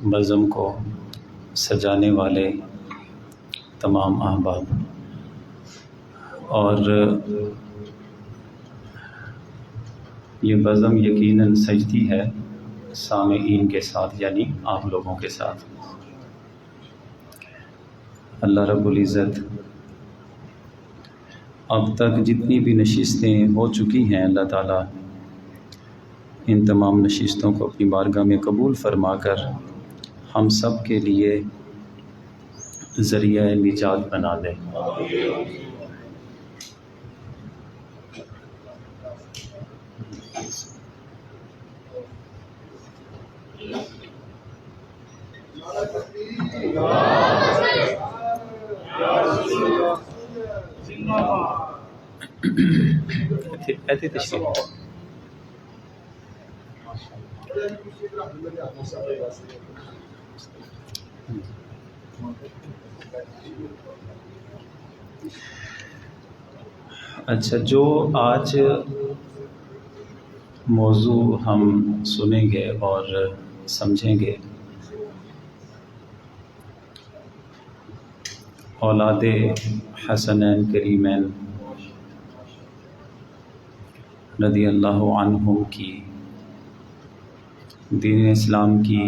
بزم کو سجانے والے تمام احباب اور یہ بزم یقیناً سجتی ہے سامعین کے ساتھ، یعنی آپ لوگوں کے ساتھ۔ اللہ رب العزت اب تک جتنی بھی نشستیں ہو چکی ہیں، اللہ تعالیٰ ان تمام نشستوں کو اپنی بارگاہ میں قبول فرما کر ہم سب کے لیے ذریعہ نجات بنا دے۔ ایسے تشریف اچھا، جو آج موضوع ہم سنیں گے اور سمجھیں گے، اولاد حسنین کریمین رضی اللہ عنہم کی دین اسلام کی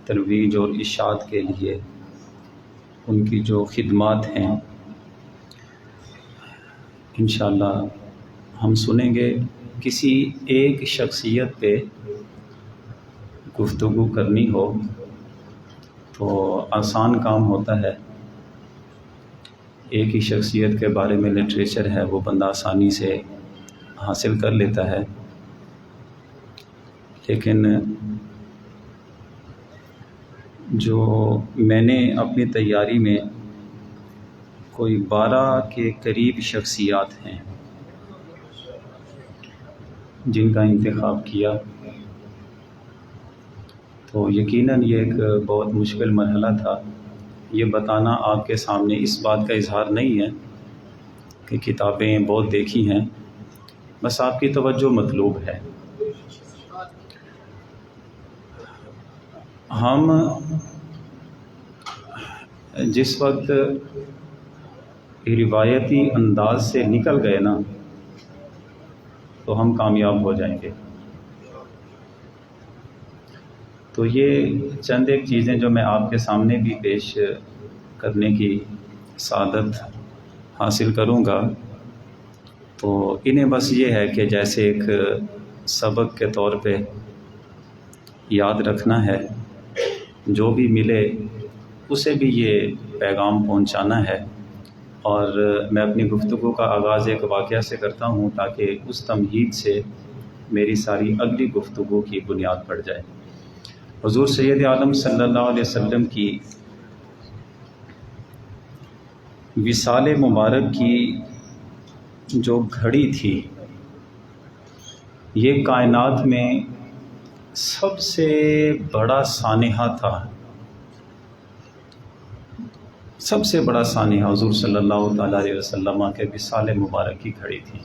ترویج اور اشاعت کے لیے ان کی جو خدمات ہیں، انشاءاللہ ہم سنیں گے۔ کسی ایک شخصیت پہ گفتگو کرنی ہو تو آسان کام ہوتا ہے، ایک ہی شخصیت کے بارے میں لٹریچر ہے وہ بندہ آسانی سے حاصل کر لیتا ہے، لیکن جو میں نے اپنی تیاری میں کوئی 12 کے قریب شخصیات ہیں جن کا انتخاب کیا، تو یقیناً یہ ایک بہت مشکل مرحلہ تھا۔ یہ بتانا آپ کے سامنے اس بات کا اظہار نہیں ہے کہ کتابیں بہت دیکھی ہیں، بس آپ کی توجہ مطلوب ہے۔ ہم جس وقت روایتی انداز سے نکل گئے نا تو ہم کامیاب ہو جائیں گے۔ تو یہ چند ایک چیزیں جو میں آپ کے سامنے بھی پیش کرنے کی سعادت حاصل کروں گا، تو انہیں بس یہ ہے کہ جیسے ایک سبق کے طور پہ یاد رکھنا ہے، جو بھی ملے اسے بھی یہ پیغام پہنچانا ہے۔ اور میں اپنی گفتگو کا آغاز ایک واقعہ سے کرتا ہوں تاکہ اس تمہید سے میری ساری اگلی گفتگو کی بنیاد پڑ جائے۔ حضور سید عالم صلی اللہ علیہ وسلم کی وصال مبارک کی جو گھڑی تھی، یہ کائنات میں سب سے بڑا سانحہ تھا، سب سے بڑا سانحہ حضور صلی اللہ تعالیٰ علیہ وسلم کے وصال مبارک کی گھڑی تھی۔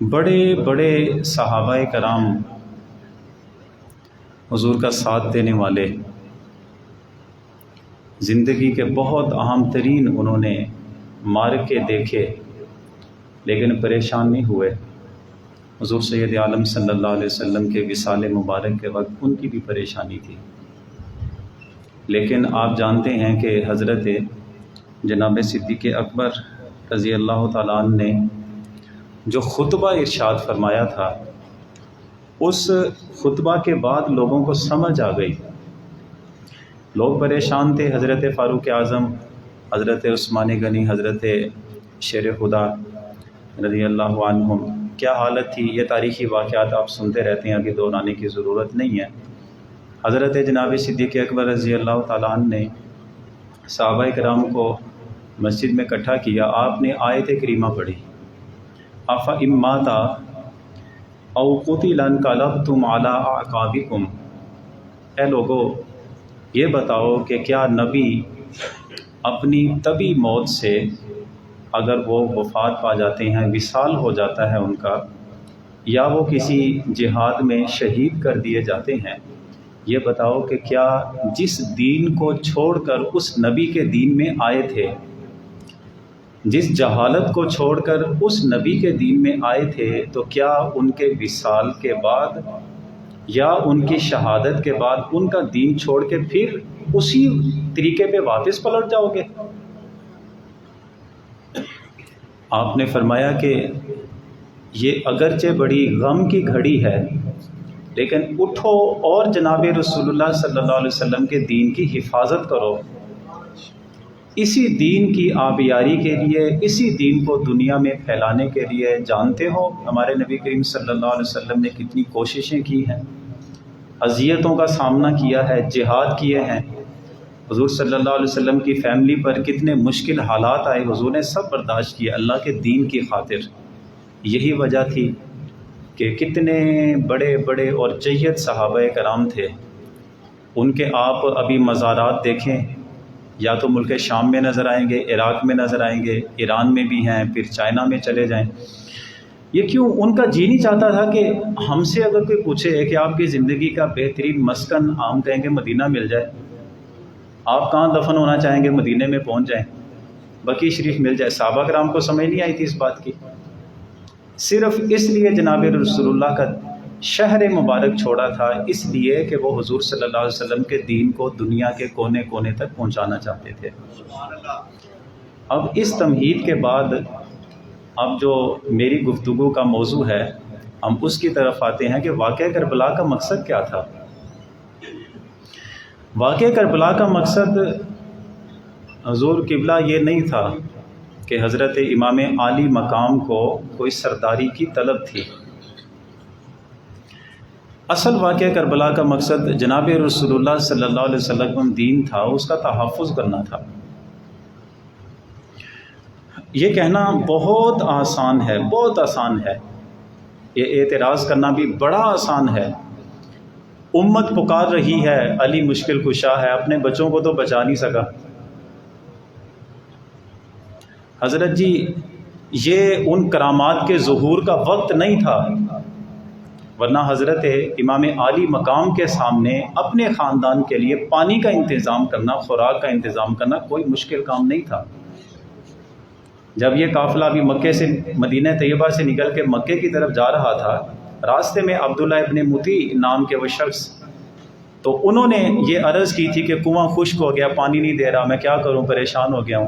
بڑے بڑے صحابہ کرام حضور کا ساتھ دینے والے، زندگی کے بہت اہم ترین انہوں نے معرکے دیکھے لیکن پریشان نہیں ہوئے۔ حضور سید عالم صلی اللہ علیہ وسلم کے وصال مبارک کے وقت ان کی بھی پریشانی تھی، لیکن آپ جانتے ہیں کہ حضرت جناب صدیق اکبر رضی اللہ تعالیٰ عنہ نے جو خطبہ ارشاد فرمایا تھا، اس خطبہ کے بعد لوگوں کو سمجھ آ گئی۔ لوگ پریشان تھے، حضرت فاروق اعظم، حضرت عثمان غنی، حضرت شیر خدا رضی اللہ عنہم، کیا حالت تھی، یہ تاریخی واقعات آپ سنتے رہتے ہیں، آگے دہرانے کی ضرورت نہیں ہے۔ حضرت جناب صدیق اکبر رضی اللہ تعالیٰ عنہ نے صحابہ کرام کو مسجد میں اکٹھا کیا، آپ نے آیت کریمہ پڑھی، أَفَإِن مَاتَ أَوْ قُتِلَ انقلبتم عَلَىٰ أَعْقَابِكُمْ، اے لوگو یہ بتاؤ کہ کیا نبی اپنی طبی موت سے اگر وہ وفات پا جاتے ہیں، وصال ہو جاتا ہے ان کا، یا وہ کسی جہاد میں شہید کر دیے جاتے ہیں، یہ بتاؤ کہ کیا جس دین کو چھوڑ کر اس نبی کے دین میں آئے تھے، جس جہالت کو چھوڑ کر اس نبی کے دین میں آئے تھے، تو کیا ان کے وصال کے بعد یا ان کی شہادت کے بعد ان کا دین چھوڑ کے پھر اسی طریقے پہ واپس پلٹ جاؤ گے؟ آپ نے فرمایا کہ یہ اگرچہ بڑی غم کی گھڑی ہے، لیکن اٹھو اور جناب رسول اللہ صلی اللہ علیہ وسلم کے دین کی حفاظت کرو، اسی دین کی آبیاری کے لیے، اسی دین کو دنیا میں پھیلانے کے لیے۔ جانتے ہو ہمارے نبی کریم صلی اللہ علیہ وسلم نے کتنی کوششیں کی ہیں، اذیتوں کا سامنا کیا ہے، جہاد کیے ہیں، حضور صلی اللہ علیہ وسلم کی فیملی پر کتنے مشکل حالات آئے، حضور نے سب برداشت کیا اللہ کے دین کی خاطر۔ یہی وجہ تھی کہ کتنے بڑے بڑے اور جید صحابہ کرام تھے، ان کے آپ ابھی مزارات دیکھیں، یا تو ملک شام میں نظر آئیں گے، عراق میں نظر آئیں گے، ایران میں بھی ہیں، پھر چائنا میں چلے جائیں۔ یہ کیوں؟ ان کا جی نہیں چاہتا تھا کہ ہم سے اگر کوئی پوچھے کہ آپ کی زندگی کا بہترین مسکن، ہم کہیں گے مدینہ مل جائے، آپ کہاں دفن ہونا چاہیں گے؟ مدینے میں پہنچ جائیں، بقیع شریف مل جائے۔ صحابہ کرام کو سمجھ نہیں آئی تھی اس بات کی، صرف اس لیے جناب رسول اللہ کا شہر مبارک چھوڑا تھا، اس لیے کہ وہ حضور صلی اللہ علیہ وسلم کے دین کو دنیا کے کونے کونے تک پہنچانا چاہتے تھے۔ اب اس تمہید کے بعد اب جو میری گفتگو کا موضوع ہے، ہم اس کی طرف آتے ہیں کہ واقعہ کربلا کا مقصد کیا تھا۔ واقعہ کربلا کا مقصد حضور قبلہ یہ نہیں تھا کہ حضرت امام عالی مقام کو کوئی سرداری کی طلب تھی۔ اصل واقعہ کربلا کا مقصد جناب رسول اللہ صلی اللہ علیہ وسلم دین تھا، اس کا تحفظ کرنا تھا۔ یہ کہنا بہت آسان ہے، بہت آسان ہے، یہ اعتراض کرنا بھی بڑا آسان ہے۔ امت پکار رہی ہے، علی مشکل کشا ہے، اپنے بچوں کو تو بچا نہیں سکا۔ حضرت جی یہ ان کرامات کے ظہور کا وقت نہیں تھا، ورنہ حضرت امام عالی مقام کے سامنے اپنے خاندان کے لیے پانی کا انتظام کرنا، خوراک کا انتظام کرنا کوئی مشکل کام نہیں تھا۔ جب یہ قافلہ بھی مکے سے، مدینہ طیبہ سے نکل کے مکے کی طرف جا رہا تھا، راستے میں عبداللہ ابن مطیع نام کے وہ شخص، تو انہوں نے یہ عرض کی تھی کہ کنواں خشک ہو گیا، پانی نہیں دے رہا، میں کیا کروں، پریشان ہو گیا ہوں۔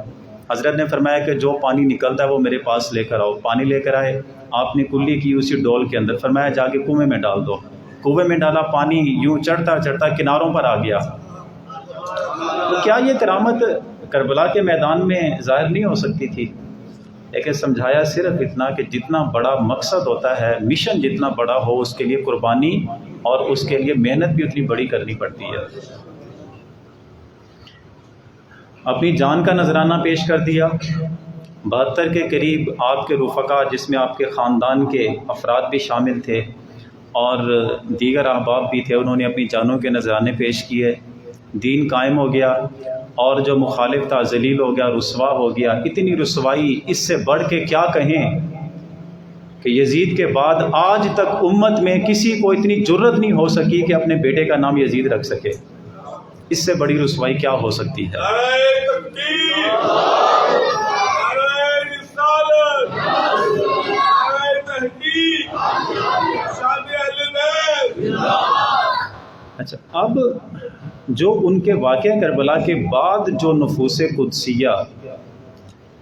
حضرت نے فرمایا کہ جو پانی نکلتا ہے وہ میرے پاس لے کر آؤ۔ پانی لے کر آئے، آپ نے کلی کی اسی ڈول کے اندر، فرمایا جا کے کنویں میں ڈال دو۔ کنویں میں ڈالا، پانی یوں چڑھتا چڑھتا کناروں پر آ گیا۔ تو کیا یہ کرامت کربلا کے میدان میں ظاہر نہیں ہو سکتی تھی؟ لیکن سمجھایا صرف اتنا کہ جتنا بڑا مقصد ہوتا ہے، مشن جتنا بڑا ہو، اس کے لیے قربانی اور اس کے لیے محنت بھی اتنی بڑی کرنی پڑتی ہے۔ اپنی جان کا نذرانہ پیش کر دیا، 72 کے قریب آپ کے رفقا، جس میں آپ کے خاندان کے افراد بھی شامل تھے اور دیگر احباب بھی تھے، انہوں نے اپنی جانوں کے نذرانے پیش کیے، دین قائم ہو گیا، اور جو مخالف تھا ذلیل ہو گیا، رسوا ہو گیا۔ اتنی رسوائی اس سے بڑھ کے کیا کہیں کہ یزید کے بعد آج تک امت میں کسی کو اتنی جرت نہیں ہو سکی کہ اپنے بیٹے کا نام یزید رکھ سکے۔ اس سے بڑی رسوائی کیا ہو سکتی ہے؟ اچھا، اب جو ان کے واقعہ کربلا کے بعد جو نفوس قدسیہ،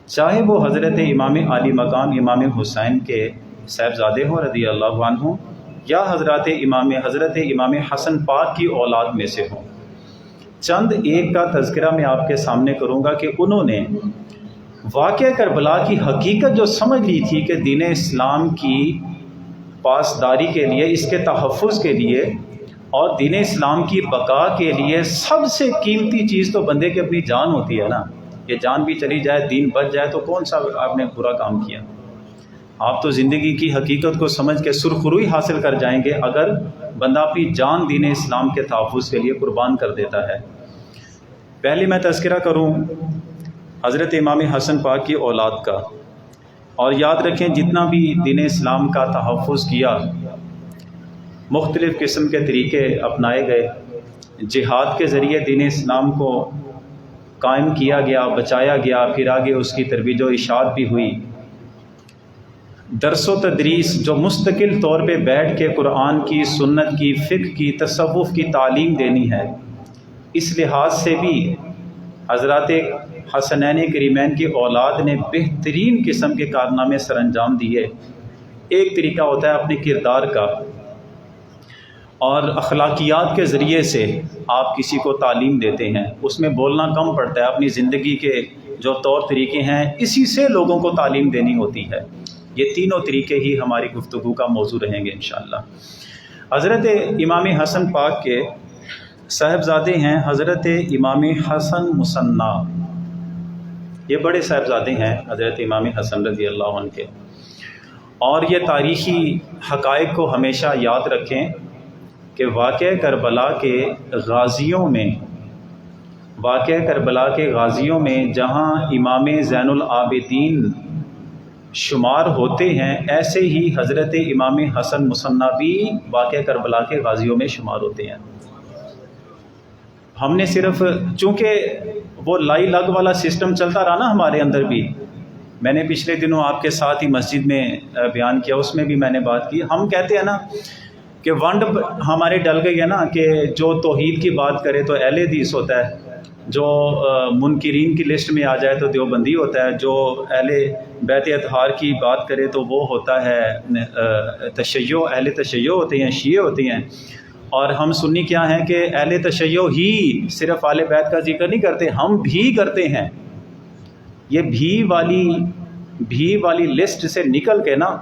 چاہے وہ حضرت امام عالی مقام امام حسین کے صاحبزادے ہوں رضی اللہ عنہ، یا حضرت امام حسن پاک کی اولاد میں سے ہوں، چند ایک کا تذکرہ میں آپ کے سامنے کروں گا کہ انہوں نے واقعہ کربلا کی حقیقت جو سمجھ لی تھی کہ دین اسلام کی پاسداری کے لیے، اس کے تحفظ کے لیے اور دین اسلام کی بقا کے لیے سب سے قیمتی چیز تو بندے کی اپنی جان ہوتی ہے نا۔ یہ جان بھی چلی جائے، دین بچ جائے تو کون سا آپ نے برا کام کیا؟ آپ تو زندگی کی حقیقت کو سمجھ کے سرخروئی حاصل کر جائیں گے اگر بندہ اپنی جان دین اسلام کے تحفظ کے لیے قربان کر دیتا ہے۔ پہلے میں تذکرہ کروں حضرت امام حسن پاک کی اولاد کا، اور یاد رکھیں جتنا بھی دین اسلام کا تحفظ کیا، مختلف قسم کے طریقے اپنائے گئے، جہاد کے ذریعے دین اسلام کو قائم کیا گیا، بچایا گیا، پھر آگے اس کی ترویج و اشاعت بھی ہوئی، درس و تدریس جو مستقل طور پہ بیٹھ کے قرآن کی، سنت کی، فقہ کی، تصوف کی تعلیم دینی ہے، اس لحاظ سے بھی حضرات حسنین کریمین کی اولاد نے بہترین قسم کے کارنامے سر انجام دیے۔ ایک طریقہ ہوتا ہے اپنے کردار کا، اور اخلاقیات کے ذریعے سے آپ کسی کو تعلیم دیتے ہیں، اس میں بولنا کم پڑتا ہے، اپنی زندگی کے جو طور طریقے ہیں اسی سے لوگوں کو تعلیم دینی ہوتی ہے۔ یہ تینوں طریقے ہی ہماری گفتگو کا موضوع رہیں گے انشاءاللہ۔ حضرت امام حسن پاک کے صاحبزادے ہیں حضرت امام حسن مصنع، یہ بڑے صاحبزادے ہیں حضرت امام حسن رضی اللہ عنہ کے، اور یہ تاریخی حقائق کو ہمیشہ یاد رکھیں کہ واقعہ کربلا کے غازیوں میں جہاں امام زین العابدین شمار ہوتے ہیں، ایسے ہی حضرت امام حسن مصنع بھی واقعہ کربلا کے غازیوں میں شمار ہوتے ہیں۔ ہم نے صرف چونکہ وہ لائی لگ والا سسٹم چلتا رہا نا ہمارے اندر بھی، میں نے پچھلے دنوں آپ کے ساتھ ہی مسجد میں بیان کیا، اس میں بھی میں نے بات کی، ہم کہتے ہیں نا کہ ونڈ ہمارے ڈل گئی ہے نا کہ جو توحید کی بات کرے تو اہل حدیث ہوتا ہے، جو منکرین کی لسٹ میں آ جائے تو دیوبندی ہوتا ہے، جو اہل بیت اطہار کی بات کرے تو وہ ہوتا ہے تشیع، اہل تشیع ہوتے ہیں، شیعہ ہوتے ہیں، اور ہم سنی کیا ہیں کہ اہل تشیع ہی صرف اہل بیت کا ذکر نہیں کرتے، ہم بھی کرتے ہیں۔ یہ بھی والی لسٹ سے نکل کے نا،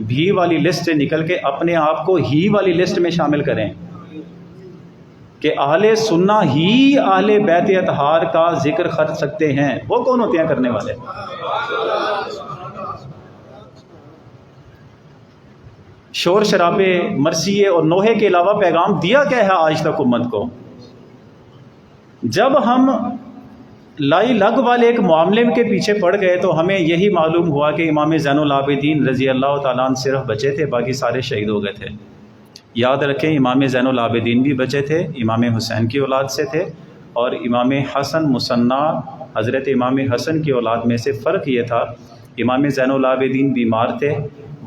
بھی والی لسٹ سے نکل کے اپنے آپ کو ہی والی لسٹ میں شامل کریں کہ اہل سنہ ہی اہل بیت اطہار کا ذکر کر سکتے ہیں۔ وہ کون ہوتے ہیں کرنے والے؟ شور شرابے، مرثیے اور نوحے کے علاوہ پیغام دیا کیا ہے آج تک امت کو؟ جب ہم لائی لگ والے ایک معاملے کے پیچھے پڑ گئے تو ہمیں یہی معلوم ہوا کہ امام زین العابدین رضی اللہ تعالیٰ عنہ صرف بچے تھے، باقی سارے شہید ہو گئے تھے۔ یاد رکھیں امام زین العابدین بھی بچے تھے، امام حسین کی اولاد سے تھے، اور امام حسن مصنع حضرت امام حسن کی اولاد میں سے فرق یہ تھا، امام زین العابدین بیمار تھے،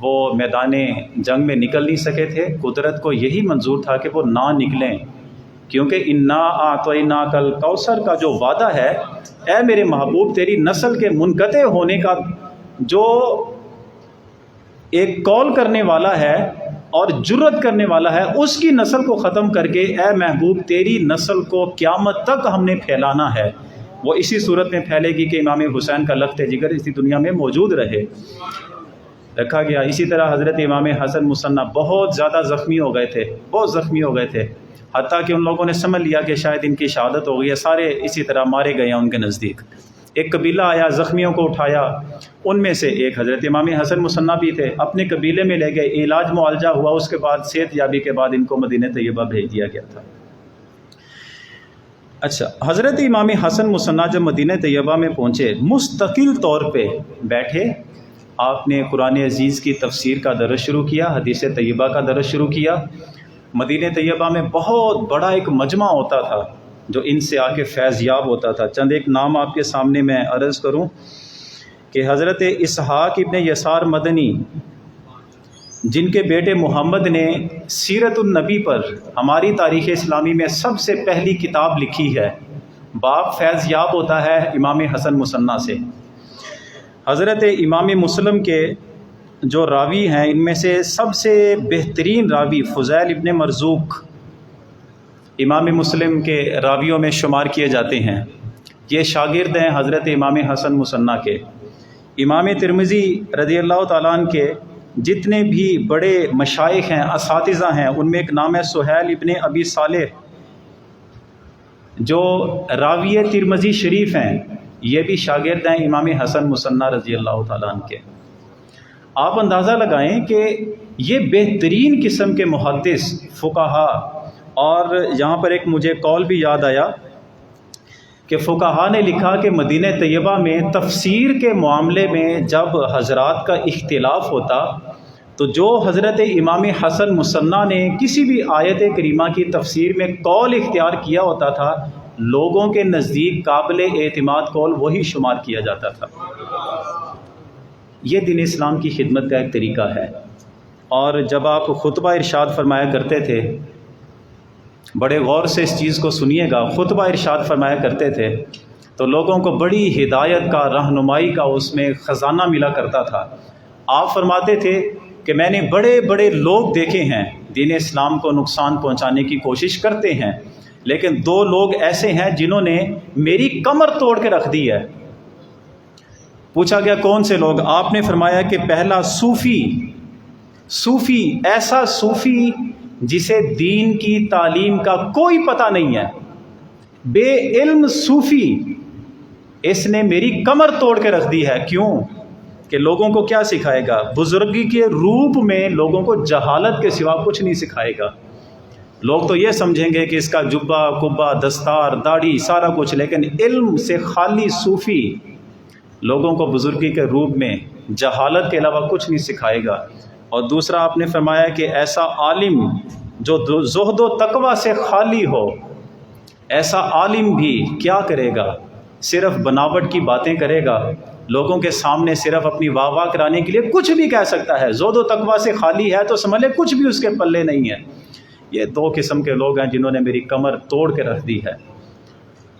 وہ میدان جنگ میں نکل نہیں سکے تھے، قدرت کو یہی منظور تھا کہ وہ نہ نکلیں، کیونکہ انا اعطیناک الکوثر کا جو وعدہ ہے، اے میرے محبوب تیری نسل کے منقطع ہونے کا جو ایک قول کرنے والا ہے اور جرت کرنے والا ہے، اس کی نسل کو ختم کر کے اے محبوب تیری نسل کو قیامت تک ہم نے پھیلانا ہے۔ وہ اسی صورت میں پھیلے گی کہ امام حسین کا لخت جگر اسی دنیا میں موجود رکھا گیا۔ اسی طرح حضرت امام حسن مصنع بہت زیادہ زخمی ہو گئے تھے، حتیٰ کہ ان لوگوں نے سمجھ لیا کہ شاید ان کی شہادت ہو گئی ہے، سارے اسی طرح مارے گئے ہیں ان کے نزدیک۔ ایک قبیلہ آیا، زخمیوں کو اٹھایا، ان میں سے ایک حضرت امام حسن مصنع بھی تھے، اپنے قبیلے میں لے گئے، علاج معالجہ ہوا، اس کے بعد صحت یابی کے بعد ان کو مدینہ طیبہ بھیج دیا گیا تھا۔ اچھا، حضرت امام حسن مصنع جب مدینہ طیبہ میں پہنچے، مستقل طور پہ بیٹھے، آپ نے قرآن عزیز کی تفسیر کا درس شروع کیا، حدیث طیبہ کا درس شروع کیا۔ مدینہ طیبہ میں بہت بڑا ایک مجمع ہوتا تھا جو ان سے آ کے فیض یاب ہوتا تھا۔ چند ایک نام آپ کے سامنے میں عرض کروں کہ حضرت اسحاق ابن یسار مدنی، جن کے بیٹے محمد نے سیرت النبی پر ہماری تاریخ اسلامی میں سب سے پہلی کتاب لکھی ہے، باپ فیض یاب ہوتا ہے امام حسن مصنع سے۔ حضرت امام مسلم کے جو راوی ہیں، ان میں سے سب سے بہترین راوی فضیل ابن مرزوق امام مسلم کے راویوں میں شمار کیے جاتے ہیں۔ یہ شاگرد ہیں حضرت امام حسن مصنع کے۔ امام ترمذی رضی اللہ تعالیٰ عنہ کے جتنے بھی بڑے مشائخ ہیں، اساتذہ ہیں، ان میں ایک نام ہے سہیل ابن ابی صالح، جو راوی ترمذی شریف ہیں، یہ بھی شاگرد ہیں امام حسن مصنع رضی اللہ تعالیٰ عنہ کے۔ آپ اندازہ لگائیں کہ یہ بہترین قسم کے محدث، فقہا، اور یہاں پر ایک مجھے قول بھی یاد آیا کہ فقہا نے لکھا کہ مدینہ طیبہ میں تفسیر کے معاملے میں جب حضرات کا اختلاف ہوتا تو جو حضرت امام حسن مصنع نے کسی بھی آیت کریمہ کی تفسیر میں قول اختیار کیا ہوتا تھا، لوگوں کے نزدیک قابل اعتماد قول وہی شمار کیا جاتا تھا۔ یہ دین اسلام کی خدمت کا ایک طریقہ ہے۔ اور جب آپ خطبہ ارشاد فرمایا کرتے تھے، بڑے غور سے اس چیز کو سنیے گا، خطبہ ارشاد فرمایا کرتے تھے تو لوگوں کو بڑی ہدایت کا، رہنمائی کا اس میں خزانہ ملا کرتا تھا۔ آپ فرماتے تھے کہ میں نے بڑے بڑے لوگ دیکھے ہیں دین اسلام کو نقصان پہنچانے کی کوشش کرتے ہیں، لیکن 2 لوگ ایسے ہیں جنہوں نے میری کمر توڑ کے رکھ دی ہے۔ پوچھا گیا کون سے لوگ؟ آپ نے فرمایا کہ پہلا صوفی، ایسا صوفی جسے دین کی تعلیم کا کوئی پتہ نہیں ہے، بے علم صوفی، اس نے میری کمر توڑ کے رکھ دی ہے۔ کیوں؟ کہ لوگوں کو کیا سکھائے گا؟ بزرگی کے روپ میں لوگوں کو جہالت کے سوا کچھ نہیں سکھائے گا۔ لوگ تو یہ سمجھیں گے کہ اس کا جبہ کبہ، دستار، داڑھی، سارا کچھ، لیکن علم سے خالی صوفی لوگوں کو بزرگی کے روپ میں جہالت کے علاوہ کچھ نہیں سکھائے گا۔ اور دوسرا آپ نے فرمایا کہ ایسا عالم جو زہد و تقوی سے خالی ہو، ایسا عالم بھی کیا کرے گا؟ صرف بناوٹ کی باتیں کرے گا، لوگوں کے سامنے صرف اپنی واہ واہ کرانے کے لیے کچھ بھی کہہ سکتا ہے۔ زہد و تقوی سے خالی ہے تو سمجھ لے کچھ بھی اس کے پلے نہیں ہے۔ یہ 2 قسم کے لوگ ہیں جنہوں نے میری کمر توڑ کے رکھ دی ہے۔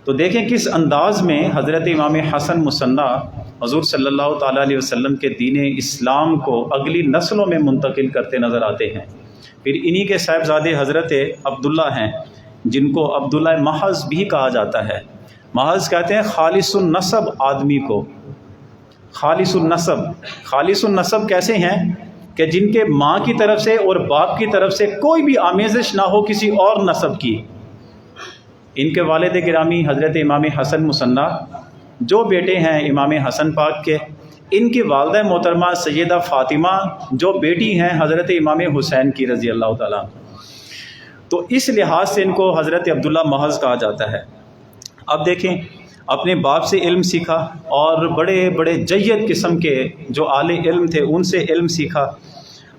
تو دیکھیں کس انداز میں حضرت امام حسن مصنع حضور صلی اللہ تعالیٰ علیہ وسلم کے دین اسلام کو اگلی نسلوں میں منتقل کرتے نظر آتے ہیں۔ پھر انہی کے صاحبزادے حضرت عبداللہ ہیں، جن کو عبداللہ محض بھی کہا جاتا ہے۔ محض کہتے ہیں خالص النسب آدمی کو۔ خالص النسب کیسے ہیں؟ کہ جن کے ماں کی طرف سے اور باپ کی طرف سے کوئی بھی آمیزش نہ ہو کسی اور نسب کی۔ ان کے والد گرامی حضرت امام حسن مصنع، جو بیٹے ہیں امام حسن پاک کے، ان کی والدہ محترمہ سیدہ فاطمہ جو بیٹی ہیں حضرت امام حسین کی رضی اللہ تعالیٰ، تو اس لحاظ سے ان کو حضرت عبداللہ محض کہا جاتا ہے۔ اب دیکھیں، اپنے باپ سے علم سیکھا اور بڑے بڑے جید قسم کے جو اعلی علم تھے ان سے علم سیکھا۔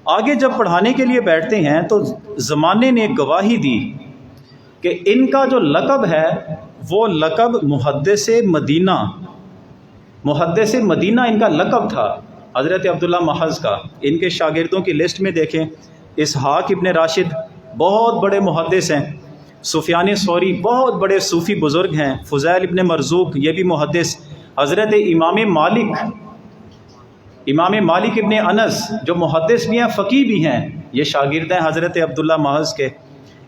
آگے جب پڑھانے کے لیے بیٹھتے ہیں تو زمانے نے گواہی دی کہ ان کا جو لقب ہے وہ لقب محدث مدینہ ان کا لقب تھا حضرت عبداللہ محض کا۔ ان کے شاگردوں کی لسٹ میں دیکھیں، اسحاق ابن راشد بہت بڑے محدث ہیں، سفیان ثوری بہت بڑے صوفی بزرگ ہیں، فضیل ابن مرزوق یہ بھی محدث، حضرت امام مالک ابن انس جو محدث بھی ہیں فقیہ بھی ہیں، یہ شاگرد ہیں حضرت عبداللہ محض کے۔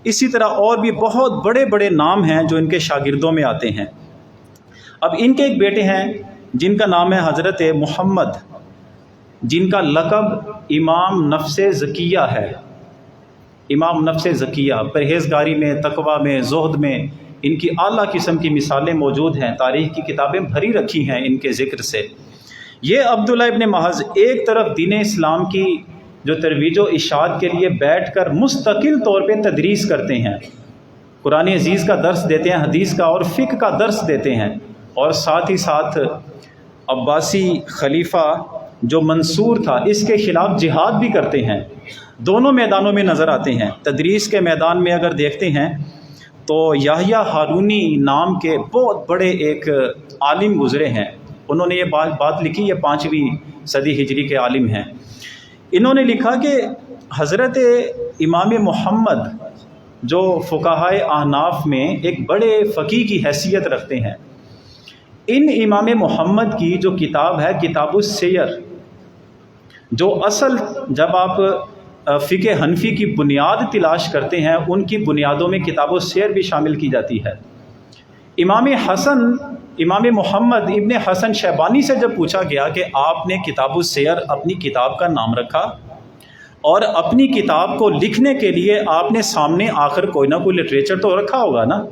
اسی طرح اور بھی بہت بڑے بڑے نام ہیں جو ان کے شاگردوں میں آتے ہیں۔ اب ان کے ایک بیٹے ہیں جن کا نام ہے حضرت محمد، جن کا لقب امام نفس زکیہ ہے۔ امام نفس زکیہ، پرہیزگاری میں، تقوی میں، زہد میں ان کی اعلیٰ قسم کی مثالیں موجود ہیں، تاریخ کی کتابیں بھری رکھی ہیں ان کے ذکر سے۔ یہ عبداللہ ابن محض ایک طرف دین اسلام کی جو ترویج و اشاعت کے لیے بیٹھ کر مستقل طور پہ تدریس کرتے ہیں، قرآن عزیز کا درس دیتے ہیں، حدیث کا اور فقہ کا درس دیتے ہیں، اور ساتھ ہی ساتھ عباسی خلیفہ جو منصور تھا اس کے خلاف جہاد بھی کرتے ہیں۔ دونوں میدانوں میں نظر آتے ہیں۔ تدریس کے میدان میں اگر دیکھتے ہیں تو یحییٰ ہارونی نام کے بہت بڑے ایک عالم گزرے ہیں، انہوں نے یہ بات لکھی، یہ 5ویں صدی ہجری کے عالم ہیں۔ انہوں نے لکھا کہ حضرت امام محمد جو فقہائے احناف میں ایک بڑے فقیہ کی حیثیت رکھتے ہیں، ان امام محمد کی جو کتاب ہے کتاب السیر، جو اصل جب آپ فقہ حنفی کی بنیاد تلاش کرتے ہیں ان کی بنیادوں میں کتاب السیر بھی شامل کی جاتی ہے۔ امام محمد ابن حسن شیبانی سے جب پوچھا گیا کہ آپ نے کتاب السیر اپنی کتاب کا نام رکھا اور اپنی کتاب کو لکھنے کے لیے آپ نے سامنے آخر کوئی نہ کوئی لٹریچر تو رکھا ہوگا نا،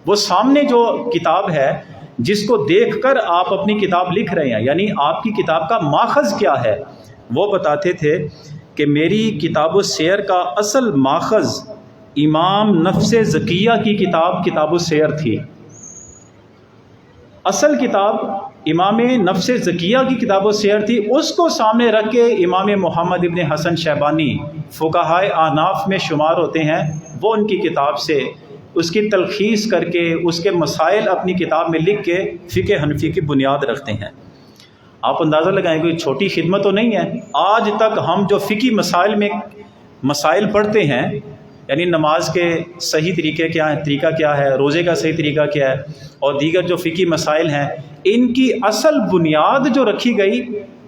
وہ سامنے جو کتاب ہے جس کو دیکھ کر آپ اپنی کتاب لکھ رہے ہیں، یعنی آپ کی کتاب کا ماخذ کیا ہے؟ وہ بتاتے تھے کہ میری کتاب السیر کا اصل ماخذ امام نفس زکیہ کی کتاب السیر تھی۔ اصل کتاب امام نفس زکیہ کی کتاب السیر تھی، اس کو سامنے رکھ کے امام محمد ابن حسن شیبانی فقہائے احناف میں شمار ہوتے ہیں، وہ ان کی کتاب سے اس کی تلخیص کر کے اس کے مسائل اپنی کتاب میں لکھ کے فقہ حنفی کی بنیاد رکھتے ہیں۔ آپ اندازہ لگائیں، کوئی چھوٹی خدمت تو نہیں ہے۔ آج تک ہم جو فقہی مسائل میں مسائل پڑھتے ہیں، یعنی نماز کے صحیح طریقہ کیا ہے، روزے کا صحیح طریقہ کیا ہے، اور دیگر جو فقہی مسائل ہیں، ان کی اصل بنیاد جو رکھی گئی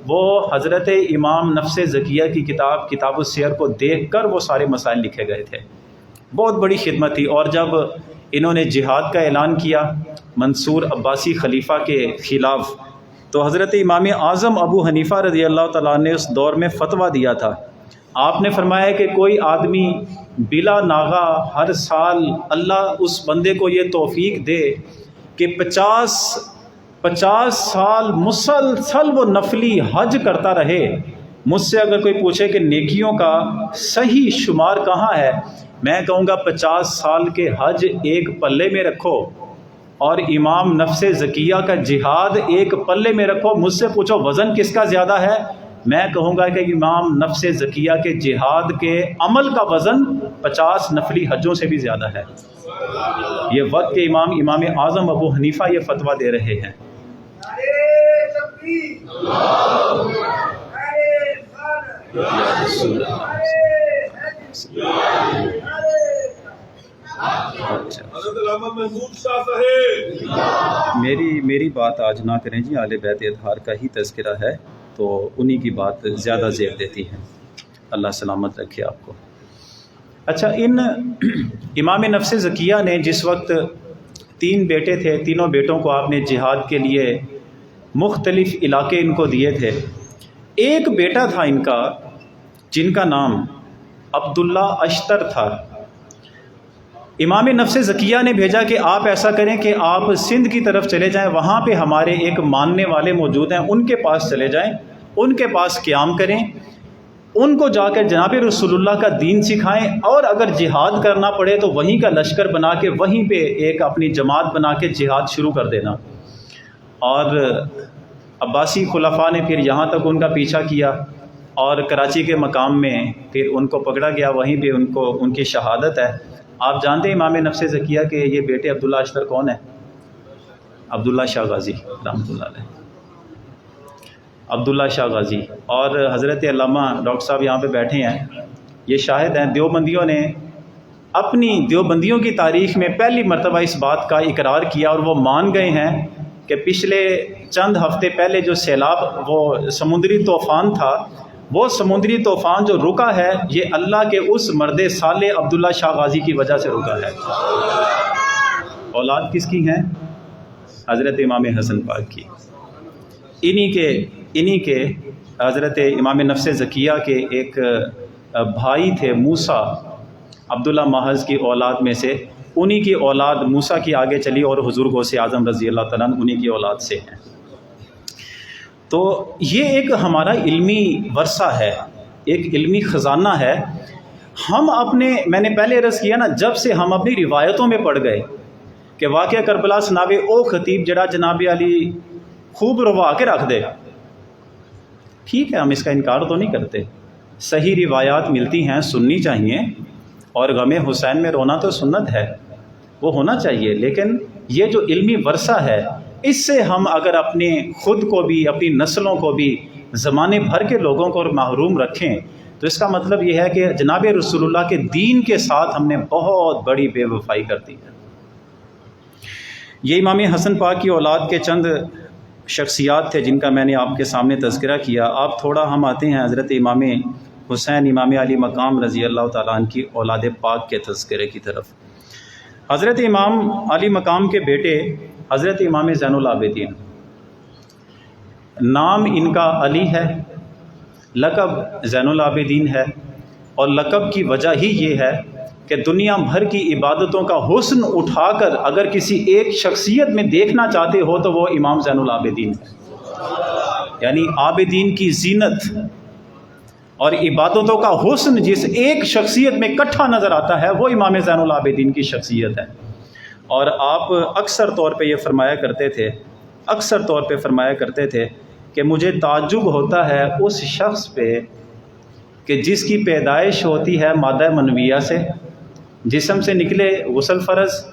وہ حضرت امام نفس زکیہ کی کتاب السیر کو دیکھ کر وہ سارے مسائل لکھے گئے تھے۔ بہت بڑی خدمت تھی۔ اور جب انہوں نے جہاد کا اعلان کیا منصور عباسی خلیفہ کے خلاف، تو حضرت امام اعظم ابو حنیفہ رضی اللہ تعالیٰ نے اس دور میں فتویٰ دیا تھا۔ آپ نے فرمایا کہ کوئی آدمی بلا ناغہ ہر سال اللہ اس بندے کو یہ توفیق دے کہ 50 سال مسلسل وہ نفلی حج کرتا رہے۔ مجھ سے اگر کوئی پوچھے کہ نیکیوں کا صحیح شمار کہاں ہے، میں کہوں گا 50 سال کے حج ایک پلے میں رکھو اور امام نفس زکیہ کا جہاد ایک پلے میں رکھو۔ مجھ سے پوچھو وزن کس کا زیادہ ہے، میں کہوں گا کہ امام نفس زکیہ کے جہاد کے عمل کا وزن 50 نفلی حجوں سے بھی زیادہ ہے۔ یہ وقت کے امام اعظم ابو حنیفہ یہ فتویٰ دے رہے ہیں۔ میری بات آج نہ کریں جی، اہل بیت اطہار کا ہی تذکرہ ہے تو انہی کی بات زیادہ زیب دیتی ہے۔ اللہ سلامت رکھے آپ کو۔ اچھا، ان امام نفس زکیہ نے جس وقت 3 بیٹے تھے، تینوں بیٹوں کو آپ نے جہاد کے لیے مختلف علاقے ان کو دیے تھے۔ ایک بیٹا تھا ان کا جن کا نام عبداللہ اشتر تھا۔ امام نفس زکیہ نے بھیجا کہ آپ ایسا کریں کہ آپ سندھ کی طرف چلے جائیں، وہاں پہ ہمارے ایک ماننے والے موجود ہیں، ان کے پاس چلے جائیں، ان کے پاس قیام کریں، ان کو جا کر جناب رسول اللہ کا دین سکھائیں، اور اگر جہاد کرنا پڑے تو وہیں کا لشکر بنا کے وہیں پہ ایک اپنی جماعت بنا کے جہاد شروع کر دینا۔ اور عباسی خلفاء نے پھر یہاں تک ان کا پیچھا کیا اور کراچی کے مقام میں پھر ان کو پکڑا گیا، وہیں پہ ان کی شہادت ہے۔ آپ جانتے ہیں امام نفس زکیہ کے یہ بیٹے عبداللہ اشتر کون ہیں؟ عبداللہ شاہ غازی رحمۃ اللہ علیہ، عبداللہ شاہ غازی۔ اور حضرت علامہ ڈاکٹر صاحب یہاں پہ بیٹھے ہیں، یہ شاہد ہیں، دیوبندیوں نے اپنی دیوبندیوں کی تاریخ میں پہلی مرتبہ اس بات کا اقرار کیا، اور وہ مان گئے ہیں کہ پچھلے چند ہفتے پہلے جو سیلاب، وہ سمندری طوفان تھا، وہ سمندری طوفان جو رکا ہے یہ اللہ کے اس مرد صالح عبداللہ شاہ غازی کی وجہ سے رکا ہے۔ اولاد کس کی ہیں؟ حضرت امام حسن پاک کی۔ انہی کے حضرت امام نفس زکیہ کے ایک بھائی تھے موسیٰ، عبداللہ محض کی اولاد میں سے، انہی کی اولاد موسیٰ کی آگے چلی، اور حضور غوث اعظم رضی اللہ تعالیٰ عنہ انہی کی اولاد سے ہیں۔ تو یہ ایک ہمارا علمی ورثہ ہے، ایک علمی خزانہ ہے۔ ہم میں نے پہلے عرض کیا نا، جب سے ہم اپنی روایتوں میں پڑھ گئے کہ واقعہ کربلا سناوے او خطیب جڑا جناب علی خوب روا کے رکھ دے، ٹھیک ہے، ہم اس کا انکار تو نہیں کرتے، صحیح روایات ملتی ہیں، سننی چاہیے، اور غم حسین میں رونا تو سنت ہے، وہ ہونا چاہیے، لیکن یہ جو علمی ورثہ ہے، اس سے ہم اگر اپنے خود کو بھی، اپنی نسلوں کو بھی، زمانے بھر کے لوگوں کو محروم رکھیں، تو اس کا مطلب یہ ہے کہ جناب رسول اللہ کے دین کے ساتھ ہم نے بہت بڑی بے وفائی کر دی ہے۔ یہ امام حسن پاک کی اولاد کے چند شخصیات تھے جن کا میں نے آپ کے سامنے تذکرہ کیا۔ آپ تھوڑا ہم آتے ہیں حضرت امام حسین امام علی مقام رضی اللہ تعالیٰ عنہ کی اولاد پاک کے تذکرے کی طرف۔ حضرت امام علی مقام کے بیٹے حضرت امام زین العابدین، نام ان کا علی ہے، لقب زین العابدین ہے، اور لقب کی وجہ ہی یہ ہے کہ دنیا بھر کی عبادتوں کا حسن اٹھا کر اگر کسی ایک شخصیت میں دیکھنا چاہتے ہو تو وہ امام زین العابدین ہے۔ یعنی عابدین کی زینت اور عبادتوں کا حسن جس ایک شخصیت میں اکٹھا نظر آتا ہے وہ امام زین العابدین کی شخصیت ہے۔ اور آپ اکثر طور پہ یہ فرمایا کرتے تھے اکثر طور پہ فرمایا کرتے تھے کہ مجھے تعجب ہوتا ہے اس شخص پہ کہ جس کی پیدائش ہوتی ہے مادہ منویہ سے، جسم سے نکلے غسل فرض،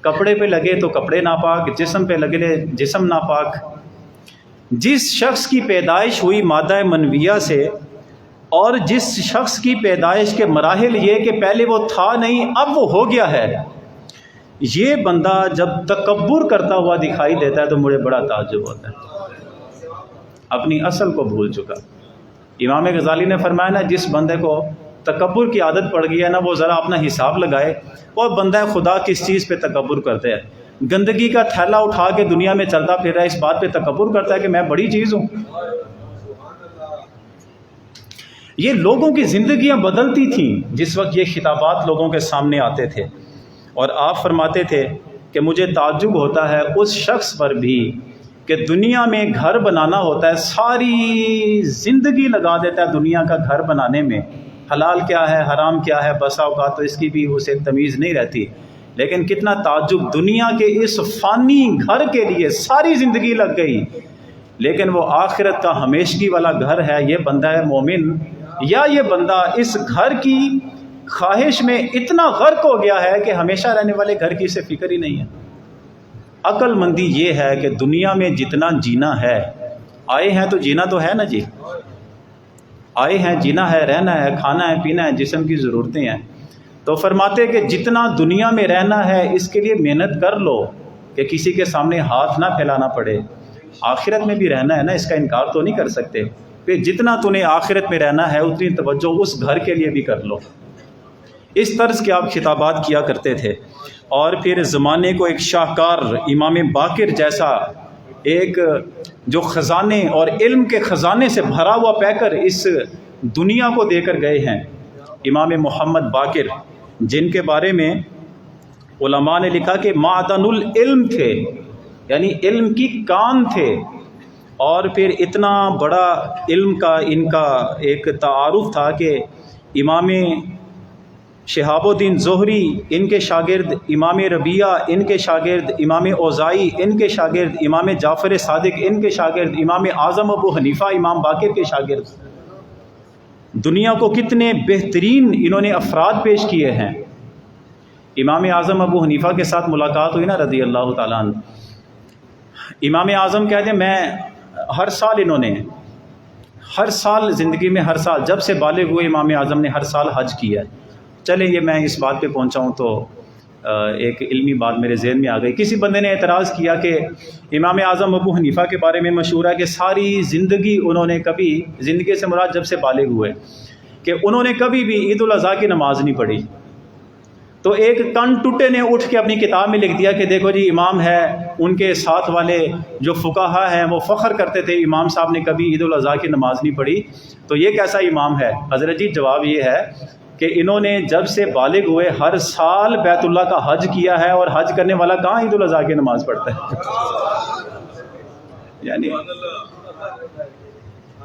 کپڑے پہ لگے تو کپڑے ناپاک، جسم پہ لگے جسم ناپاک۔ جس شخص کی پیدائش ہوئی مادہ منویہ سے اور جس شخص کی پیدائش کے مراحل یہ کہ پہلے وہ تھا نہیں اب وہ ہو گیا ہے، یہ بندہ جب تکبر کرتا ہوا دکھائی دیتا ہے تو مجھے بڑا تعجب ہوتا ہے، اپنی اصل کو بھول چکا۔ امام غزالی نے فرمایا نا، جس بندے کو تکبر کی عادت پڑ گئی ہے نا، وہ ذرا اپنا حساب لگائے، اور بندہ خدا کس چیز پہ تکبر کرتے ہیں؟ گندگی کا تھیلا اٹھا کے دنیا میں چلتا پھر رہا ہے، اس بات پہ تکبر کرتا ہے کہ میں بڑی چیز ہوں۔ یہ لوگوں کی زندگیاں بدلتی تھیں جس وقت یہ خطابات لوگوں کے سامنے آتے تھے، اور آپ فرماتے تھے کہ مجھے تعجب ہوتا ہے اس شخص پر بھی کہ دنیا میں گھر بنانا ہوتا ہے، ساری زندگی لگا دیتا ہے دنیا کا گھر بنانے میں، حلال کیا ہے حرام کیا ہے بسا اوقات تو اس کی بھی اسے تمیز نہیں رہتی، لیکن کتنا تعجب، دنیا کے اس فانی گھر کے لیے ساری زندگی لگ گئی، لیکن وہ آخرت کا ہمیشگی والا گھر ہے۔ یہ بندہ ہے مومن، یا یہ بندہ اس گھر کی خواہش میں اتنا غرق ہو گیا ہے کہ ہمیشہ رہنے والے گھر کی اسے فکر ہی نہیں ہے۔ عقل مندی یہ ہے کہ دنیا میں جتنا جینا ہے، آئے ہیں تو جینا تو ہے نا جی، آئے ہیں جینا ہے، رہنا ہے، کھانا ہے، پینا ہے، جسم کی ضرورتیں ہیں، تو فرماتے کہ جتنا دنیا میں رہنا ہے اس کے لیے محنت کر لو کہ کسی کے سامنے ہاتھ نہ پھیلانا پڑے، آخرت میں بھی رہنا ہے نا، اس کا انکار تو نہیں کر سکتے، پھر جتنا تو نے آخرت میں رہنا ہے اتنی توجہ اس گھر کے لیے بھی کر لو۔ اس طرز کے آپ خطابات کیا کرتے تھے، اور پھر زمانے کو ایک شاہکار امام باقر جیسا ایک جو خزانے اور علم کے خزانے سے بھرا ہوا پیکر اس دنیا کو دے کر گئے ہیں، امام محمد باقر، جن کے بارے میں علماء نے لکھا کہ معدن العلم تھے، یعنی علم کی کان تھے، اور پھر اتنا بڑا علم کا ان کا ایک تعارف تھا کہ امام شہاب الدین زہری ان کے شاگرد، امام ربیعہ ان کے شاگرد، امام اوزاعی ان کے شاگرد، امام جعفر صادق ان کے شاگرد، امام اعظم ابو حنیفہ امام باقر کے شاگرد۔ دنیا کو کتنے بہترین انہوں نے افراد پیش کیے ہیں۔ امام اعظم ابو حنیفہ کے ساتھ ملاقات ہوئی نا رضی اللہ تعالیٰ عنہ، امام اعظم کہتے ہیں میں ہر سال انہوں نے ہر سال زندگی میں ہر سال جب سے بالغ ہوئے امام اعظم نے ہر سال حج کیا ہے۔ چلے یہ میں اس بات پہ پہنچا ہوں تو ایک علمی بات میرے ذہن میں آ گئی۔ کسی بندے نے اعتراض کیا کہ امام اعظم ابو حنیفہ کے بارے میں مشہور ہے کہ ساری زندگی انہوں نے کبھی، زندگی سے مراد جب سے بالغ ہوئے، کہ انہوں نے کبھی بھی عید الاضحیٰ کی نماز نہیں پڑھی۔ تو ایک کن ٹوٹے نے اٹھ کے اپنی کتاب میں لکھ دیا کہ دیکھو جی امام ہے، ان کے ساتھ والے جو فقہا ہیں وہ فخر کرتے تھے امام صاحب نے کبھی عید الاضحیٰ کی نماز نہیں پڑھی، تو یہ کیسا امام ہے؟ حضرت جی جواب یہ ہے کہ انہوں نے جب سے بالغ ہوئے ہر سال بیت اللہ کا حج کیا ہے، اور حج کرنے والا کہاں عید الاضحیٰ کی نماز پڑھتا ہے؟ یعنی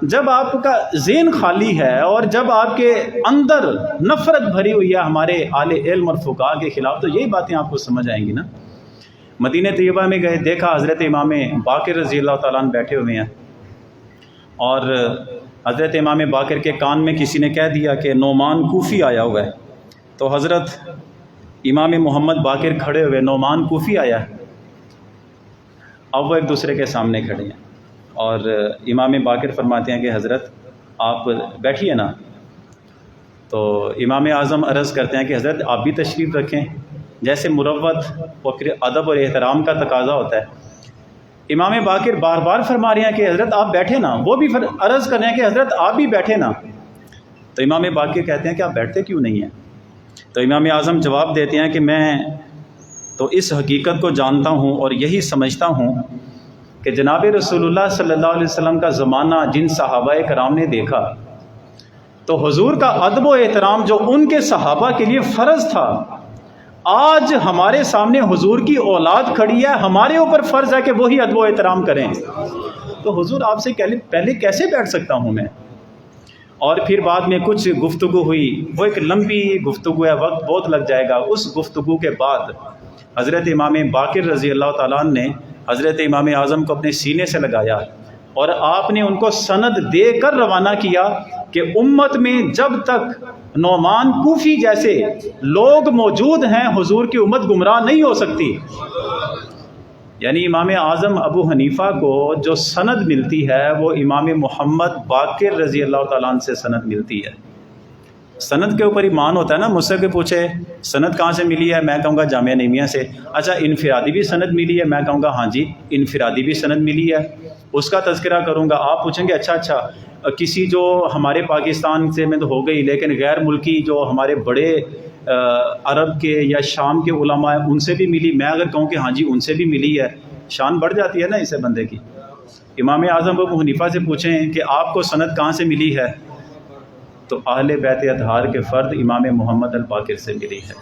جب آپ کا ذہن خالی ہے اور جب آپ کے اندر نفرت بھری ہوئی ہے ہمارے اہل علم اور فقہا کے خلاف، تو یہی باتیں آپ کو سمجھ آئیں گی نا۔ مدینہ طیبہ میں گئے، دیکھا حضرت امام باقر رضی اللہ تعالیٰ عنہ بیٹھے ہوئے ہیں، اور حضرت امام باقر کے کان میں کسی نے کہہ دیا کہ نعمان کوفی آیا ہوا ہے، تو حضرت امام محمد باقر کھڑے ہوئے، نعمان کوفی آیا ہے۔ اب وہ ایک دوسرے کے سامنے کھڑے ہیں، اور امام باقر فرماتے ہیں کہ حضرت آپ بیٹھیے نا، تو امام اعظم عرض کرتے ہیں کہ حضرت آپ بھی تشریف رکھیں، جیسے مروت اور پھر ادب اور احترام کا تقاضا ہوتا ہے۔ امام باقر بار بار فرما رہے ہیں کہ حضرت آپ بیٹھے نا، وہ بھی عرض کر رہے ہیں کہ حضرت آپ بھی بیٹھے نا، تو امام باقر کہتے ہیں کہ آپ بیٹھتے کیوں نہیں ہیں؟ تو امام اعظم جواب دیتے ہیں کہ میں تو اس حقیقت کو جانتا ہوں اور یہی سمجھتا ہوں کہ جناب رسول اللہ صلی اللہ علیہ وسلم کا زمانہ جن صحابہ کرام نے دیکھا، تو حضور کا ادب و احترام جو ان کے صحابہ کے لیے فرض تھا، آج ہمارے سامنے حضور کی اولاد کھڑی ہے، ہمارے اوپر فرض ہے کہ وہی ادب و احترام کریں، تو حضور آپ سے پہلے کیسے بیٹھ سکتا ہوں میں؟ اور پھر بعد میں کچھ گفتگو ہوئی، وہ ایک لمبی گفتگو ہے، وقت بہت لگ جائے گا۔ اس گفتگو کے بعد حضرت امام باقر رضی اللہ تعالیٰ عنہ نے حضرت امام اعظم کو اپنے سینے سے لگایا اور آپ نے ان کو سند دے کر روانہ کیا کہ امت میں جب تک نعمان کوفی جیسے لوگ موجود ہیں حضور کی امت گمراہ نہیں ہو سکتی۔ یعنی امام اعظم ابو حنیفہ کو جو سند ملتی ہے وہ امام محمد باقر رضی اللہ تعالیٰ عنہ سے سند ملتی ہے۔ سند کے اوپر ایمان ہوتا ہے نا۔ مجھ سے کہ پوچھے سند کہاں سے ملی ہے، میں کہوں گا جامعہ نعیمیہ سے۔ اچھا انفرادی بھی سند ملی ہے، میں کہوں گا ہاں جی انفرادی بھی سند ملی ہے، اس کا تذکرہ کروں گا۔ آپ پوچھیں گے اچھا کسی جو ہمارے پاکستان سے میں تو ہو گئی، لیکن غیر ملکی جو ہمارے بڑے عرب کے یا شام کے علماء ہیں ان سے بھی ملی، میں اگر کہوں کہ ہاں جی ان سے بھی ملی ہے، شان بڑھ جاتی ہے نا اسے بندے کی۔ امام اعظم ابو حنیفہ سے پوچھیں کہ آپ کو سند کہاں سے ملی ہے، تو اہل بیت اطہار کے فرد امام محمد الباقر سے ملی ہے۔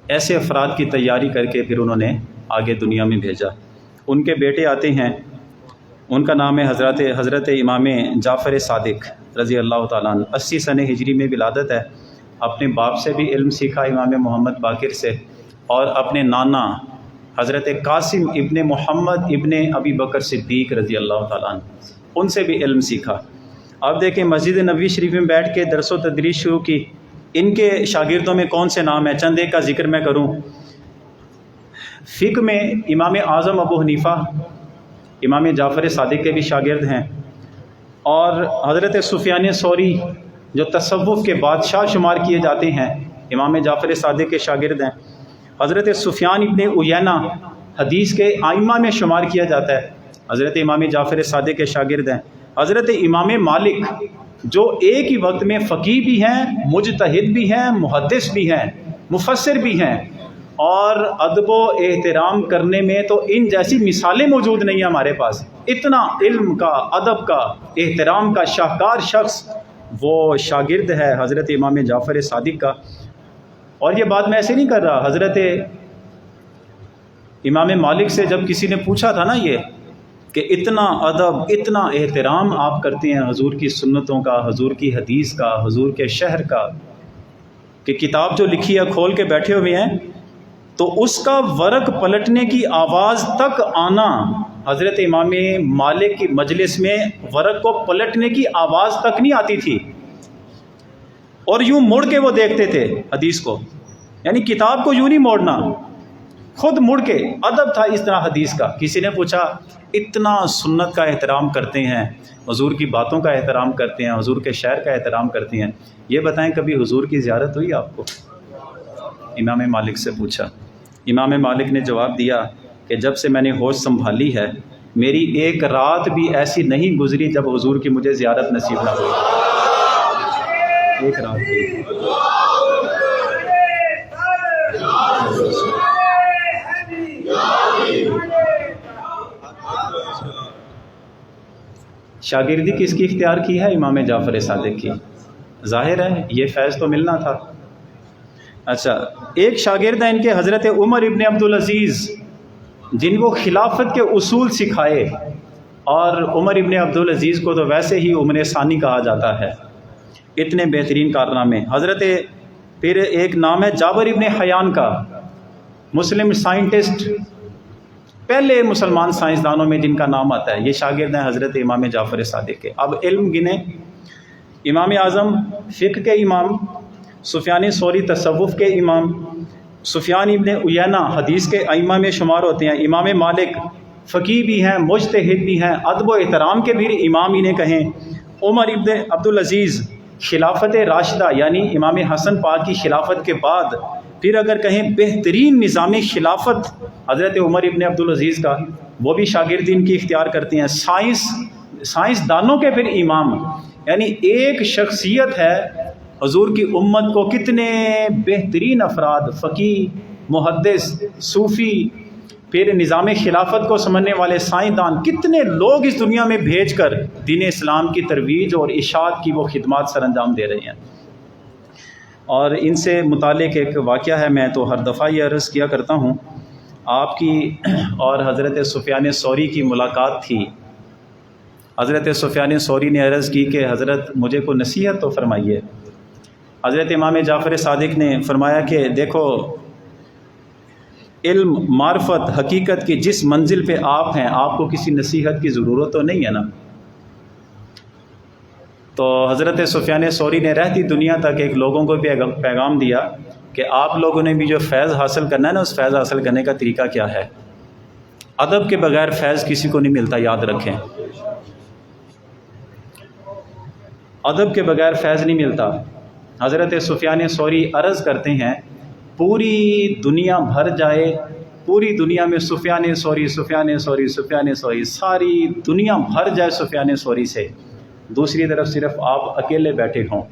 ایسے افراد کی تیاری کر کے پھر انہوں نے آگے دنیا میں بھیجا۔ ان کے بیٹے آتے ہیں، ان کا نام ہے حضرت امام جعفر صادق رضی اللہ تعالیٰ عنہ۔ 80 سنہ ہجری میں ولادت ہے۔ اپنے باپ سے بھی علم سیکھا امام محمد باقر سے، اور اپنے نانا حضرت قاسم ابن محمد ابن ابی بکر صدیق رضی اللہ تعالیٰ عنہ، ان سے بھی علم سیکھا۔ اب دیکھیں مسجد نبوی شریف میں بیٹھ کے درس و تدریس شروع کی۔ ان کے شاگردوں میں کون سے نام ہیں، چند ایک کا ذکر میں کروں۔ فقہ میں امام اعظم ابو حنیفہ امام جعفر صادق کے بھی شاگرد ہیں، اور حضرت سفیان ثوری جو تصوف کے بادشاہ شمار کیے جاتے ہیں امام جعفر صادق کے شاگرد ہیں۔ حضرت سفیان ابن عیینہ حدیث کے ائمہ میں شمار کیا جاتا ہے، حضرت امام جعفر صادق کے شاگرد ہیں۔ حضرت امام مالک جو ایک ہی وقت میں فقیہ بھی ہیں، مجتہد بھی ہیں، محدث بھی ہیں، مفسر بھی ہیں، اور ادب و احترام کرنے میں تو ان جیسی مثالیں موجود نہیں ہیں ہمارے پاس۔ اتنا علم کا، ادب کا، احترام کا شاہکار شخص وہ شاگرد ہے حضرت امام جعفر صادق کا۔ اور یہ بات میں ایسے نہیں کر رہا، حضرت امام مالک سے جب کسی نے پوچھا تھا نا یہ کہ اتنا ادب اتنا احترام آپ کرتے ہیں حضور کی سنتوں کا، حضور کی حدیث کا، حضور کے شہر کا، کہ کتاب جو لکھی ہے کھول کے بیٹھے ہوئے ہیں، تو اس کا ورق پلٹنے کی آواز تک آنا، حضرت امام مالک کی مجلس میں ورق کو پلٹنے کی آواز تک نہیں آتی تھی، اور یوں مڑ کے وہ دیکھتے تھے حدیث کو، یعنی کتاب کو یوں نہیں موڑنا، خود مڑ کے۔ ادب تھا اس طرح حدیث کا۔ کسی نے پوچھا اتنا سنت کا احترام کرتے ہیں، حضور کی باتوں کا احترام کرتے ہیں، حضور کے شعر کا احترام کرتے ہیں، یہ بتائیں کبھی حضور کی زیارت ہوئی آپ کو؟ امام مالک سے پوچھا۔ امام مالک نے جواب دیا کہ جب سے میں نے ہوش سنبھالی ہے میری ایک رات بھی ایسی نہیں گزری جب حضور کی مجھے زیارت نصیب نہ ہوئی، ایک رات بھی۔ شاگردی کس کی اختیار کی ہے؟ امام جعفر صادق کی۔ ظاہر ہے یہ فیض تو ملنا تھا۔ اچھا، ایک شاگرد ہیں ان کے حضرت عمر ابن عبدالعزیز، جن کو خلافت کے اصول سکھائے، اور عمر ابن عبدالعزیز کو تو ویسے ہی عمر ثانی کہا جاتا ہے، اتنے بہترین کارنامے۔ حضرت پھر ایک نام ہے جابر ابن حیان کا، مسلم سائنٹسٹ، پہلے مسلمان سائنسدانوں میں جن کا نام آتا ہے، یہ شاگرد ہیں حضرت امام جعفر صادق کے۔ اب علم گنے، امام اعظم فقہ کے امام، سفیان ثوری تصوف کے امام، سفیان ابن عیینہ حدیث کے ائمہ میں شمار ہوتے ہیں، امام مالک فقیہ بھی ہیں، مجتہد بھی ہیں، ادب و احترام کے بھی امام انہیں کہیں، عمر ابن عبدالعزیز خلافت راشدہ یعنی امام حسن پاک کی خلافت کے بعد پھر اگر کہیں بہترین نظام خلافت حضرت عمر ابن عبدالعزیز کا، وہ بھی شاگرد ان کی اختیار کرتے ہیں۔ سائنسدانوں کے پھر امام، یعنی ایک شخصیت ہے حضور کی امت کو کتنے بہترین افراد، فقیہ، محدث، صوفی، پھر نظام خلافت کو سمجھنے والے سائنسدان، کتنے لوگ اس دنیا میں بھیج کر دین اسلام کی ترویج اور اشاعت کی وہ خدمات سر انجام دے رہے ہیں۔ اور ان سے متعلق ایک واقعہ ہے، میں تو ہر دفعہ یہ عرض کیا کرتا ہوں، آپ کی اور حضرت سفیان ثوری کی ملاقات تھی۔ حضرت سفیان ثوری نے عرض کی کہ حضرت مجھے کو نصیحت تو فرمائیے۔ حضرت امام جعفر صادق نے فرمایا کہ دیکھو علم، معرفت، حقیقت کی جس منزل پہ آپ ہیں، آپ کو کسی نصیحت کی ضرورت تو نہیں ہے نا۔ تو حضرت سفیان ثوری نے رہتی دنیا تک ایک لوگوں کو بھی پیغام دیا کہ آپ لوگوں نے بھی جو فیض حاصل کرنا ہے نا، اس فیض حاصل کرنے کا طریقہ کیا ہے۔ ادب کے بغیر فیض کسی کو نہیں ملتا، یاد رکھیں، ادب کے بغیر فیض نہیں ملتا۔ حضرت سفیان ثوری عرض کرتے ہیں پوری دنیا بھر جائے، پوری دنیا میں سفیان ثوری سفیان ثوری سفیان ثوری، ساری دنیا بھر جائے سفیان ثوری سے، دوسری طرف صرف آپ اکیلے بیٹھے ہوں،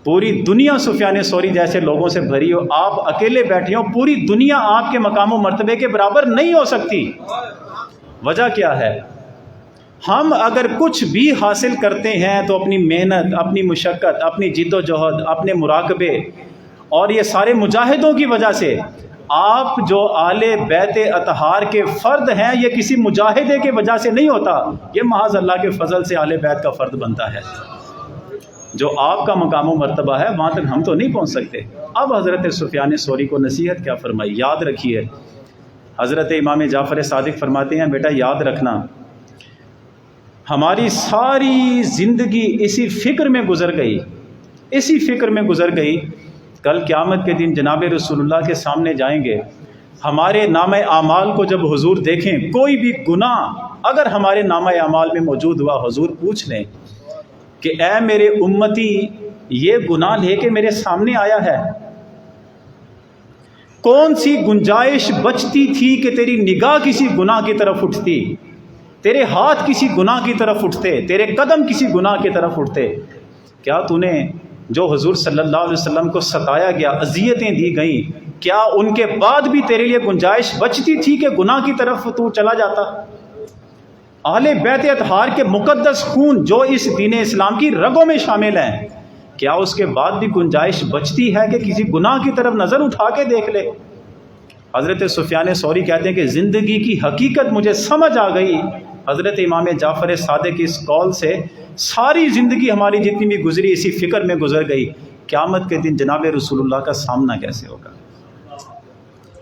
پوری دنیا سفیان ثوری جیسے لوگوں سے بھری ہو، آپ اکیلے بیٹھے ہوں، پوری دنیا آپ کے مقام و مرتبے کے برابر نہیں ہو سکتی۔ وجہ کیا ہے؟ ہم اگر کچھ بھی حاصل کرتے ہیں تو اپنی محنت، اپنی مشقت، اپنی جد و جہد، اپنے مراقبے اور یہ سارے مجاہدوں کی وجہ سے۔ آپ جو آل بیت اطہار کے فرد ہیں، یہ کسی مجاہدے کی وجہ سے نہیں ہوتا، یہ محض اللہ کے فضل سے آل بیت کا فرد بنتا ہے۔ جو آپ کا مقام و مرتبہ ہے وہاں تک ہم تو نہیں پہنچ سکتے۔ اب حضرت سفیان ثوری کو نصیحت کیا فرمائی، یاد رکھیے۔ حضرت امام جعفر صادق فرماتے ہیں بیٹا یاد رکھنا، ہماری ساری زندگی اسی فکر میں گزر گئی، اسی فکر میں گزر گئی، کل قیامت کے دن جناب رسول اللہ کے سامنے جائیں گے، ہمارے نامہ اعمال کو جب حضور دیکھیں، کوئی بھی گناہ اگر ہمارے نامہ اعمال میں موجود ہوا، حضور پوچھ لیں کہ اے میرے امتی، یہ گناہ لے کے میرے سامنے آیا ہے، کون سی گنجائش بچتی تھی کہ تیری نگاہ کسی گناہ کی طرف اٹھتی، تیرے ہاتھ کسی گناہ کی طرف اٹھتے، تیرے قدم کسی گناہ کی طرف اٹھتے؟ کیا تو نے جو حضور صلی اللہ علیہ وسلم کو ستایا گیا، اذیتیں دی گئیں، کیا ان کے بعد بھی تیرے لیے گنجائش بچتی تھی کہ گناہ کی طرف تو چلا جاتا؟ اہل بیت اطہار کے مقدس خون جو اس دین اسلام کی رگوں میں شامل ہیں، کیا اس کے بعد بھی گنجائش بچتی ہے کہ کسی گناہ کی طرف نظر اٹھا کے دیکھ لے؟ حضرت سفیان ثوری کہتے ہیں کہ زندگی کی حقیقت مجھے سمجھ آ گئی حضرت امام جعفر صادق کی اس قول سے، ساری زندگی ہماری جتنی بھی گزری اسی فکر میں گزر گئی، قیامت کے دن جناب رسول اللہ کا سامنا کیسے ہوگا۔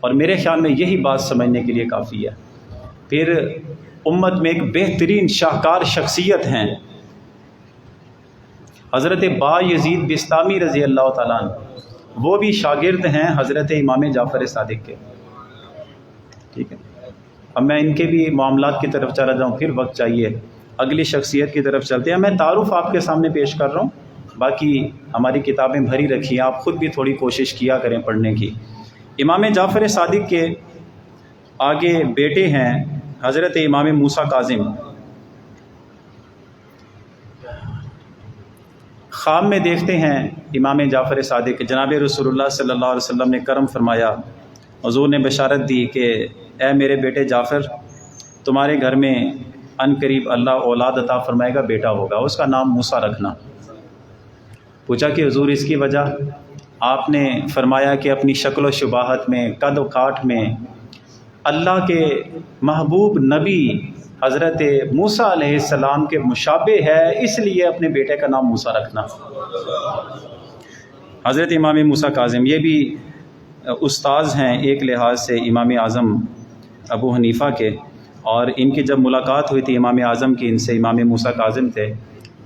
اور میرے خیال میں یہی بات سمجھنے کے لیے کافی ہے۔ پھر امت میں ایک بہترین شاہکار شخصیت ہیں حضرت با یزید بستامی رضی اللہ تعالیٰ عنہ، وہ بھی شاگرد ہیں حضرت امام جعفر صادق کے، ٹھیک ہے۔ اب میں ان کے بھی معاملات کی طرف چلا جاؤں، پھر وقت چاہیے، اگلی شخصیت کی طرف چلتے ہیں۔ میں تعارف آپ کے سامنے پیش کر رہا ہوں، باقی ہماری کتابیں بھری رکھی ہیں، آپ خود بھی تھوڑی کوشش کیا کریں پڑھنے کی۔ امام جعفر صادق کے آگے بیٹے ہیں حضرت امام موسیٰ کاظم۔ خواب میں دیکھتے ہیں امام جعفر صادق، جناب رسول اللہ صلی اللہ علیہ وسلم نے کرم فرمایا، حضور نے بشارت دی کہ اے میرے بیٹے جعفر، تمہارے گھر میں ان قریب اللہ اولاد عطا فرمائے گا، بیٹا ہوگا، اس کا نام موسیٰ رکھنا۔ پوچھا کہ حضور اس کی وجہ؟ آپ نے فرمایا کہ اپنی شکل و شباہت میں، قد و کاٹ میں اللہ کے محبوب نبی حضرت موسیٰ علیہ السلام کے مشابہ ہے، اس لیے اپنے بیٹے کا نام موسیٰ رکھنا۔ حضرت امام موسیٰ کاظم یہ بھی استاذ ہیں ایک لحاظ سے امام اعظم ابو حنیفہ کے، اور ان کی جب ملاقات ہوئی تھی امام اعظم کی ان سے، امام موسیٰ کاظم تھے،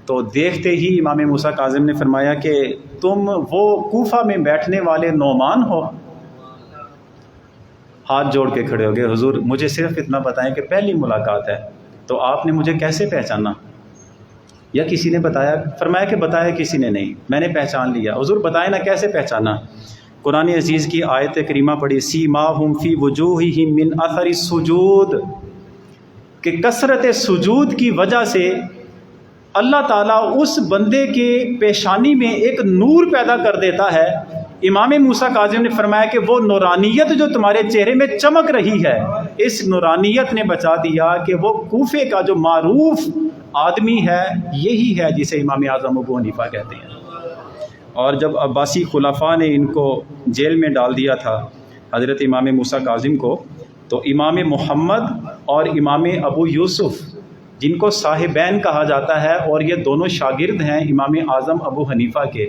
تو دیکھتے ہی امام موسیٰ کاظم نے فرمایا کہ تم وہ کوفہ میں بیٹھنے والے نعمان ہو؟ ہاتھ جوڑ کے کھڑے ہو گئے، حضور مجھے صرف اتنا بتائیں کہ پہلی ملاقات ہے تو آپ نے مجھے کیسے پہچانا، یا کسی نے بتایا؟ فرمایا کہ بتایا کسی نے نہیں، میں نے پہچان لیا۔ حضور بتائیں نا کیسے پہچانا؟ قرآن عزیز کی آیت کریمہ پڑھی، سیماہم فی وجوہہم من اثر السجود، کہ کثرت سجود کی وجہ سے اللہ تعالیٰ اس بندے کے پیشانی میں ایک نور پیدا کر دیتا ہے۔ امام موسیٰ کاظم نے فرمایا کہ وہ نورانیت جو تمہارے چہرے میں چمک رہی ہے، اس نورانیت نے بچا دیا کہ وہ کوفے کا جو معروف آدمی ہے یہی ہے جسے امام اعظم ابو حنیفہ کہتے ہیں۔ اور جب عباسی خلفاء نے ان کو جیل میں ڈال دیا تھا حضرت امام موسیٰ کاظم کو، تو امام محمد اور امام ابو یوسف جن کو صاحبین کہا جاتا ہے، اور یہ دونوں شاگرد ہیں امام اعظم ابو حنیفہ کے،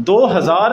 2000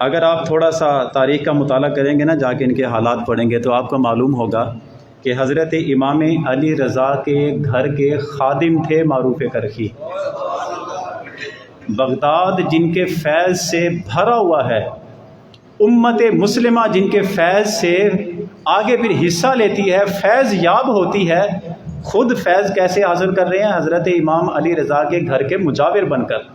اگر آپ تھوڑا سا تاریخ کا مطالعہ کریں گے نا، جا کے ان کے حالات پڑھیں گے، تو آپ کو معلوم ہوگا کہ حضرت امام علی رضا کے گھر کے خادم تھے معروف کرخی، بغداد جن کے فیض سے بھرا ہوا ہے، امت مسلمہ جن کے فیض سے آگے پھر حصہ لیتی ہے، فیض یاب ہوتی ہے، خود فیض کیسے حاصل کر رہے ہیں؟ حضرت امام علی رضا کے گھر کے مجاور بن کر۔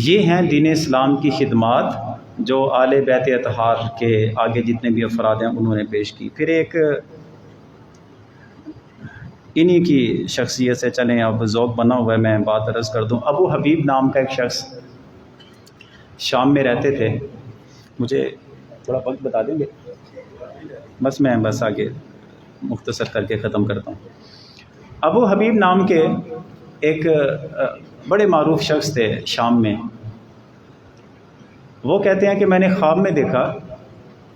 یہ ہیں دین اسلام کی خدمات جو آل بیت اطہار کے آگے جتنے بھی افراد ہیں انہوں نے پیش کی۔ پھر ایک انہی کی شخصیت سے چلیں، اب ذوق بنا ہوا ہے میں بات عرض کر دوں۔ ابو حبیب نام کا ایک شخص شام میں رہتے تھے، مجھے تھوڑا وقت بتا دیں گے؟ بس آگے مختصر کر کے ختم کرتا ہوں۔ ابو حبیب نام کے ایک بڑے معروف شخص تھے شام میں۔ وہ کہتے ہیں کہ میں نے خواب میں دیکھا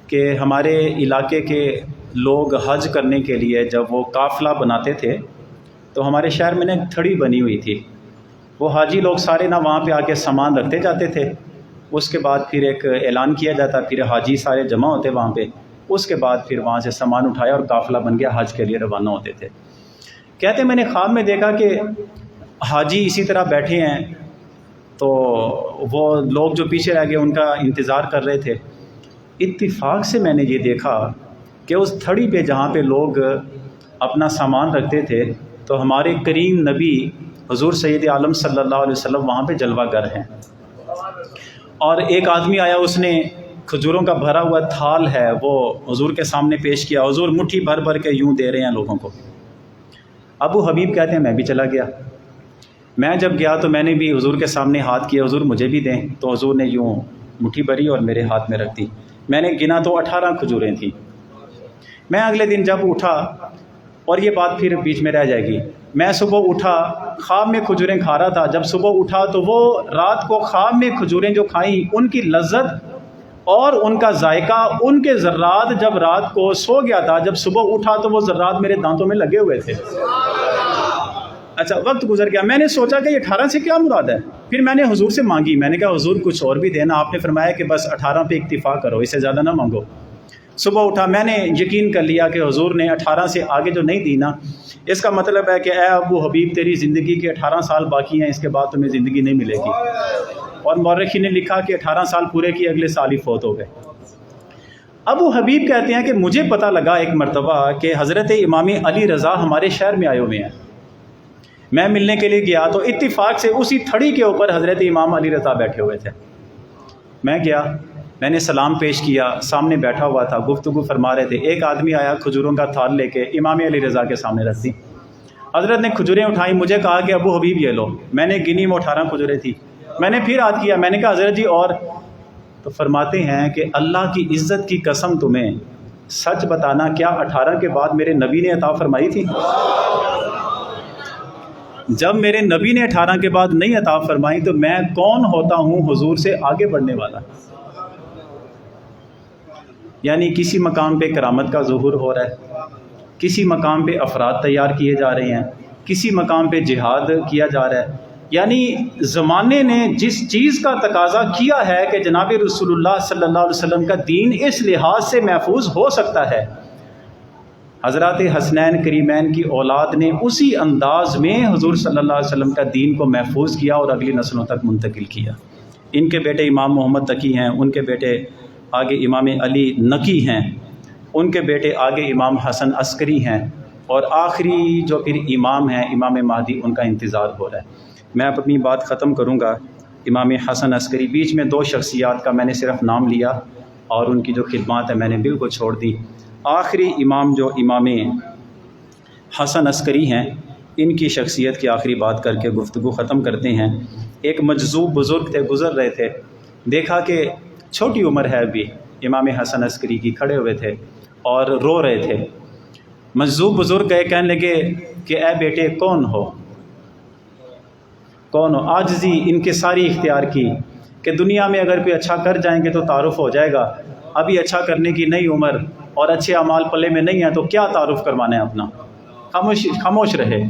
کہ ہمارے علاقے کے لوگ حج کرنے کے لیے جب وہ قافلہ بناتے تھے تو ہمارے شہر میں ایک تھڑی بنی ہوئی تھی، وہ حاجی لوگ سارے نہ وہاں پہ آ کے سامان رکھتے جاتے تھے، اس کے بعد پھر ایک اعلان کیا جاتا، پھر حاجی سارے جمع ہوتے وہاں پہ، اس کے بعد پھر وہاں سے سامان اٹھایا اور قافلہ بن گیا، حج کے لیے روانہ ہوتے تھے۔ کہتے ہیں میں نے خواب میں دیکھا کہ حاجی اسی طرح بیٹھے ہیں، تو وہ لوگ جو پیچھے رہ گئے ان کا انتظار کر رہے تھے۔ اتفاق سے میں نے یہ دیکھا کہ اس تھڑی پہ جہاں پہ لوگ اپنا سامان رکھتے تھے تو ہمارے کریم نبی حضور سید عالم صلی اللہ علیہ وسلم وہاں پہ جلوہ گر ہیں، اور ایک آدمی آیا، اس نے کھجوروں کا بھرا ہوا تھال ہے وہ حضور کے سامنے پیش کیا، حضور مٹھی بھر بھر کے یوں دے رہے ہیں لوگوں کو۔ ابو حبیب کہتے ہیں میں بھی چلا گیا، میں جب گیا تو میں نے بھی حضور کے سامنے ہاتھ کیا، حضور مجھے بھی دیں، تو حضور نے یوں مٹھی بھری اور میرے ہاتھ میں رکھ دی۔ میں نے گنا تو 18 کھجوریں تھیں۔ میں اگلے دن جب اٹھا، اور یہ بات پھر بیچ میں رہ جائے گی، میں صبح اٹھا، خواب میں کھجوریں کھا رہا تھا، جب صبح اٹھا تو وہ رات کو خواب میں کھجوریں جو کھائیں ان کی لذت اور ان کا ذائقہ، ان کے ذرات جب رات کو سو گیا تھا، جب صبح اٹھا تو وہ ذرات میرے دانتوں میں لگے ہوئے تھے۔ اچھا، وقت گزر گیا، میں نے سوچا کہ یہ 18 سے کیا مراد ہے؟ پھر میں نے حضور سے مانگی، میں نے کہا حضور کچھ اور بھی دینا، آپ نے فرمایا کہ بس 18 پہ اکتفا کرو، اس سے زیادہ نہ مانگو۔ صبح اٹھا، میں نے یقین کر لیا کہ حضور نے 18 سے آگے جو نہیں دی نا، اس کا مطلب ہے کہ اے ابو حبیب تیری زندگی کے 18 سال باقی ہیں، اس کے بعد تمہیں زندگی نہیں ملے گی۔ اور مورخین نے لکھا کہ 18 سال پورے کیے، اگلے سال ہی فوت ہو گئے۔ ابو حبیب کہتے ہیں کہ مجھے پتہ لگا ایک مرتبہ کہ حضرت امام علی رضا ہمارے شہر میں آئے ہوئے ہیں۔ میں ملنے کے لیے گیا تو اتفاق سے اسی تھڑی کے اوپر حضرت امام علی رضا بیٹھے ہوئے تھے۔ میں گیا، میں نے سلام پیش کیا، سامنے بیٹھا ہوا تھا، گفتگو فرما رہے تھے۔ ایک آدمی آیا کھجوروں کا تھال لے کے امام علی رضا کے سامنے رکھ دی۔ حضرت نے کھجوریں اٹھائیں، مجھے کہا کہ ابو حبیب یہ لو۔ میں نے گنی، وہ 18 کھجوریں تھی۔ میں نے پھر یاد کیا، میں نے کہا حضرت جی اور؟ تو فرماتے ہیں کہ اللہ کی عزت کی قسم تمہیں سچ بتانا، کیا 18 کے بعد میرے نبی نے عطا فرمائی تھی؟ جب میرے نبی نے 18 کے بعد نہیں عطا فرمائی تو میں کون ہوتا ہوں حضور سے آگے بڑھنے والا؟ یعنی کسی مقام پہ کرامت کا ظہور ہو رہا ہے، کسی مقام پہ افراد تیار کیے جا رہے ہیں، کسی مقام پہ جہاد کیا جا رہا ہے۔ یعنی زمانے نے جس چیز کا تقاضا کیا ہے کہ جناب رسول اللہ صلی اللہ علیہ وسلم کا دین اس لحاظ سے محفوظ ہو سکتا ہے، حضرات حسنین کریمین کی اولاد نے اسی انداز میں حضور صلی اللہ علیہ وسلم کا دین کو محفوظ کیا اور اگلی نسلوں تک منتقل کیا۔ ان کے بیٹے امام محمد تقی ہیں، ان کے بیٹے آگے امام علی نقی ہیں، ان کے بیٹے آگے امام حسن عسکری ہیں، اور آخری جو پھر امام ہیں امام مہدی، ان کا انتظار ہو رہا ہے۔ میں اپنی بات ختم کروں گا۔ امام حسن عسکری، بیچ میں 2 شخصیات کا میں نے صرف نام لیا اور ان کی جو خدمات ہیں میں نے بالکل چھوڑ دی۔ آخری امام جو امام حسن عسکری ہیں، ان کی شخصیت کی آخری بات کر کے گفتگو ختم کرتے ہیں۔ ایک مجذوب بزرگ تھے، گزر رہے تھے، دیکھا کہ چھوٹی عمر ہے ابھی امام حسن عسکری کی، کھڑے ہوئے تھے اور رو رہے تھے۔ مجذوب بزرگ گئے، کہنے لگے کہ اے بیٹے کون ہو؟ کون ہو؟ عاجزی انکساری اختیار کی کہ دنیا میں اگر کوئی اچھا کر جائیں گے تو تعارف ہو جائے گا، ابھی اچھا کرنے کی نئی عمر اور اچھے اعمال پلے میں نہیں ہیں تو کیا تعارف کروانا ہے اپنا؟ خاموش رہے۔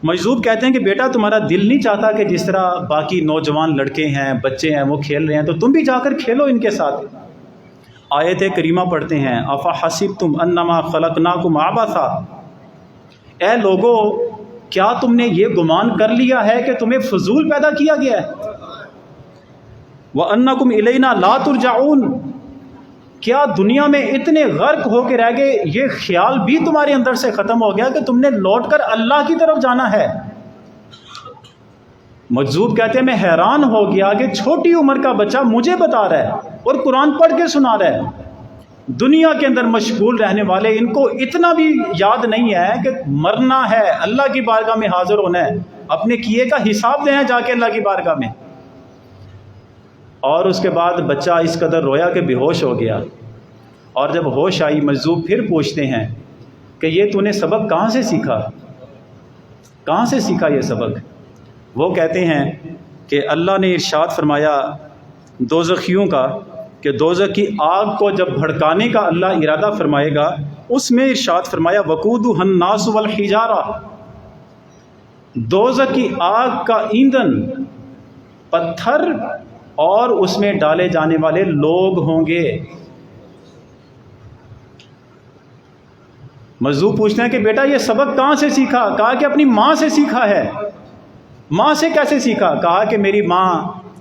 مجذوب کہتے ہیں کہ بیٹا تمہارا دل نہیں چاہتا کہ جس طرح باقی نوجوان لڑکے ہیں بچے ہیں وہ کھیل رہے ہیں تو تم بھی جا کر کھیلو ان کے ساتھ۔ آیت کریمہ پڑھتے ہیں افحسبتم انما خلقناکم عبثا، اے لوگو کیا تم نے یہ گمان کر لیا ہے کہ تمہیں فضول پیدا کیا گیا ہے؟ وَأَنَّكُمْ إِلَيْنَا لَا تُرْجَعُونَ، کیا دنیا میں اتنے غرق ہو کے رہ گئے یہ خیال بھی تمہارے اندر سے ختم ہو گیا کہ تم نے لوٹ کر اللہ کی طرف جانا ہے؟ مجذوب کہتے ہیں میں حیران ہو گیا کہ چھوٹی عمر کا بچہ مجھے بتا رہا ہے اور قرآن پڑھ کے سنا رہا ہے۔ دنیا کے اندر مشغول رہنے والے ان کو اتنا بھی یاد نہیں ہے کہ مرنا ہے، اللہ کی بارگاہ میں حاضر ہونا ہے، اپنے کیے کا حساب دینا جا کے اللہ کی بارگاہ میں۔ اور اس کے بعد بچہ اس قدر رویا کہ بے ہوش ہو گیا، اور جب ہوش آئی مجذوب پھر پوچھتے ہیں کہ یہ تو نے سبق کہاں سے سیکھا، کہاں سے سیکھا یہ سبق؟ وہ کہتے ہیں کہ اللہ نے ارشاد فرمایا دوزخیوں کا کہ دوزخ کی آگ کو جب بھڑکانے کا اللہ ارادہ فرمائے گا اس میں ارشاد فرمایا وقودھا الناس والحجارہ، دوزخ کی آگ کا ایندھن پتھر اور اس میں ڈالے جانے والے لوگ ہوں گے۔ مجذوب پوچھتے ہیں کہ بیٹا یہ سبق کہاں سے سیکھا؟ کہا کہ اپنی ماں سے سیکھا ہے۔ ماں سے کیسے سیکھا؟ کہا کہ میری ماں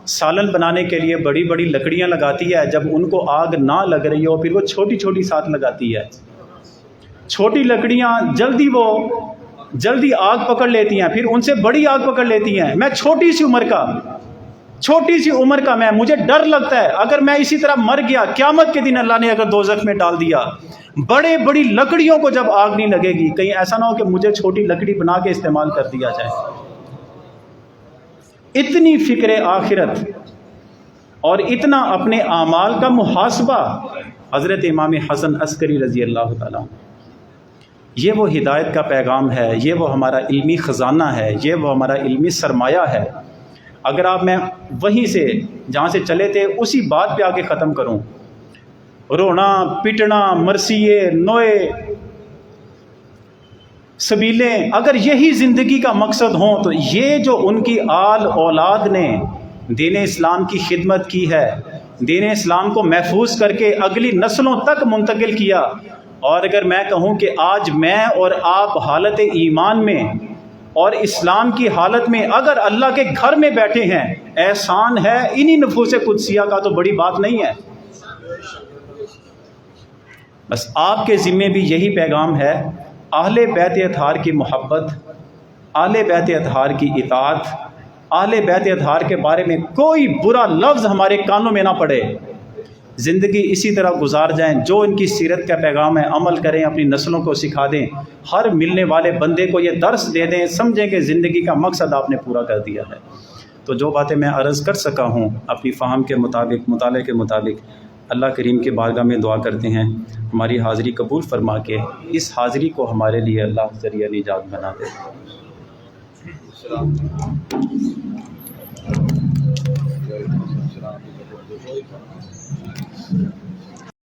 سالن بنانے کے لیے بڑی بڑی لکڑیاں لگاتی ہے، جب ان کو آگ نہ لگ رہی ہو پھر وہ چھوٹی چھوٹی ساتھ لگاتی ہے، چھوٹی لکڑیاں جلدی آگ پکڑ لیتی ہیں، پھر ان سے بڑی آگ پکڑ لیتی ہیں۔ میں چھوٹی سی عمر کا مجھے ڈر لگتا ہے اگر میں اسی طرح مر گیا، قیامت کے دن اللہ نے اگر دوزخ میں ڈال دیا، بڑی لکڑیوں کو جب آگ نہیں لگے گی، کہیں ایسا نہ ہو کہ مجھے چھوٹی لکڑی بنا کے استعمال کر دیا جائے۔ اتنی فکر آخرت اور اتنا اپنے اعمال کا محاسبہ حضرت امام حسن عسکری رضی اللہ تعالیٰ، یہ وہ ہدایت کا پیغام ہے، یہ وہ ہمارا علمی خزانہ ہے، یہ وہ ہمارا علمی سرمایہ ہے۔ اگر آپ میں وہیں سے جہاں سے چلے تھے اسی بات پہ آ کے ختم کروں، رونا پٹنا مرثیے نوئے سبیلیں، اگر یہی زندگی کا مقصد ہوں تو یہ جو ان کی آل اولاد نے دین اسلام کی خدمت کی ہے، دین اسلام کو محفوظ کر کے اگلی نسلوں تک منتقل کیا، اور اگر میں کہوں کہ آج میں اور آپ حالت ایمان میں اور اسلام کی حالت میں اگر اللہ کے گھر میں بیٹھے ہیں، احسان ہے انہی نفوس قدسیہ کا، تو بڑی بات نہیں ہے۔ بس آپ کے ذمے بھی یہی پیغام ہے، اہل بیت اطہار کی محبت، اہل بیت اطہار کی اطاعت، اہل بیت اطہار کے بارے میں کوئی برا لفظ ہمارے کانوں میں نہ پڑے، زندگی اسی طرح گزار جائیں، جو ان کی سیرت کا پیغام ہے عمل کریں، اپنی نسلوں کو سکھا دیں، ہر ملنے والے بندے کو یہ درس دے دیں، سمجھیں کہ زندگی کا مقصد آپ نے پورا کر دیا ہے۔ تو جو باتیں میں عرض کر سکا ہوں اپنی فہم کے مطابق، مطالعے کے مطابق، اللہ کریم کی بارگاہ میں دعا کرتے ہیں ہماری حاضری قبول فرما کے اس حاضری کو ہمارے لیے اللہ ذریعہ نجات بنا دے۔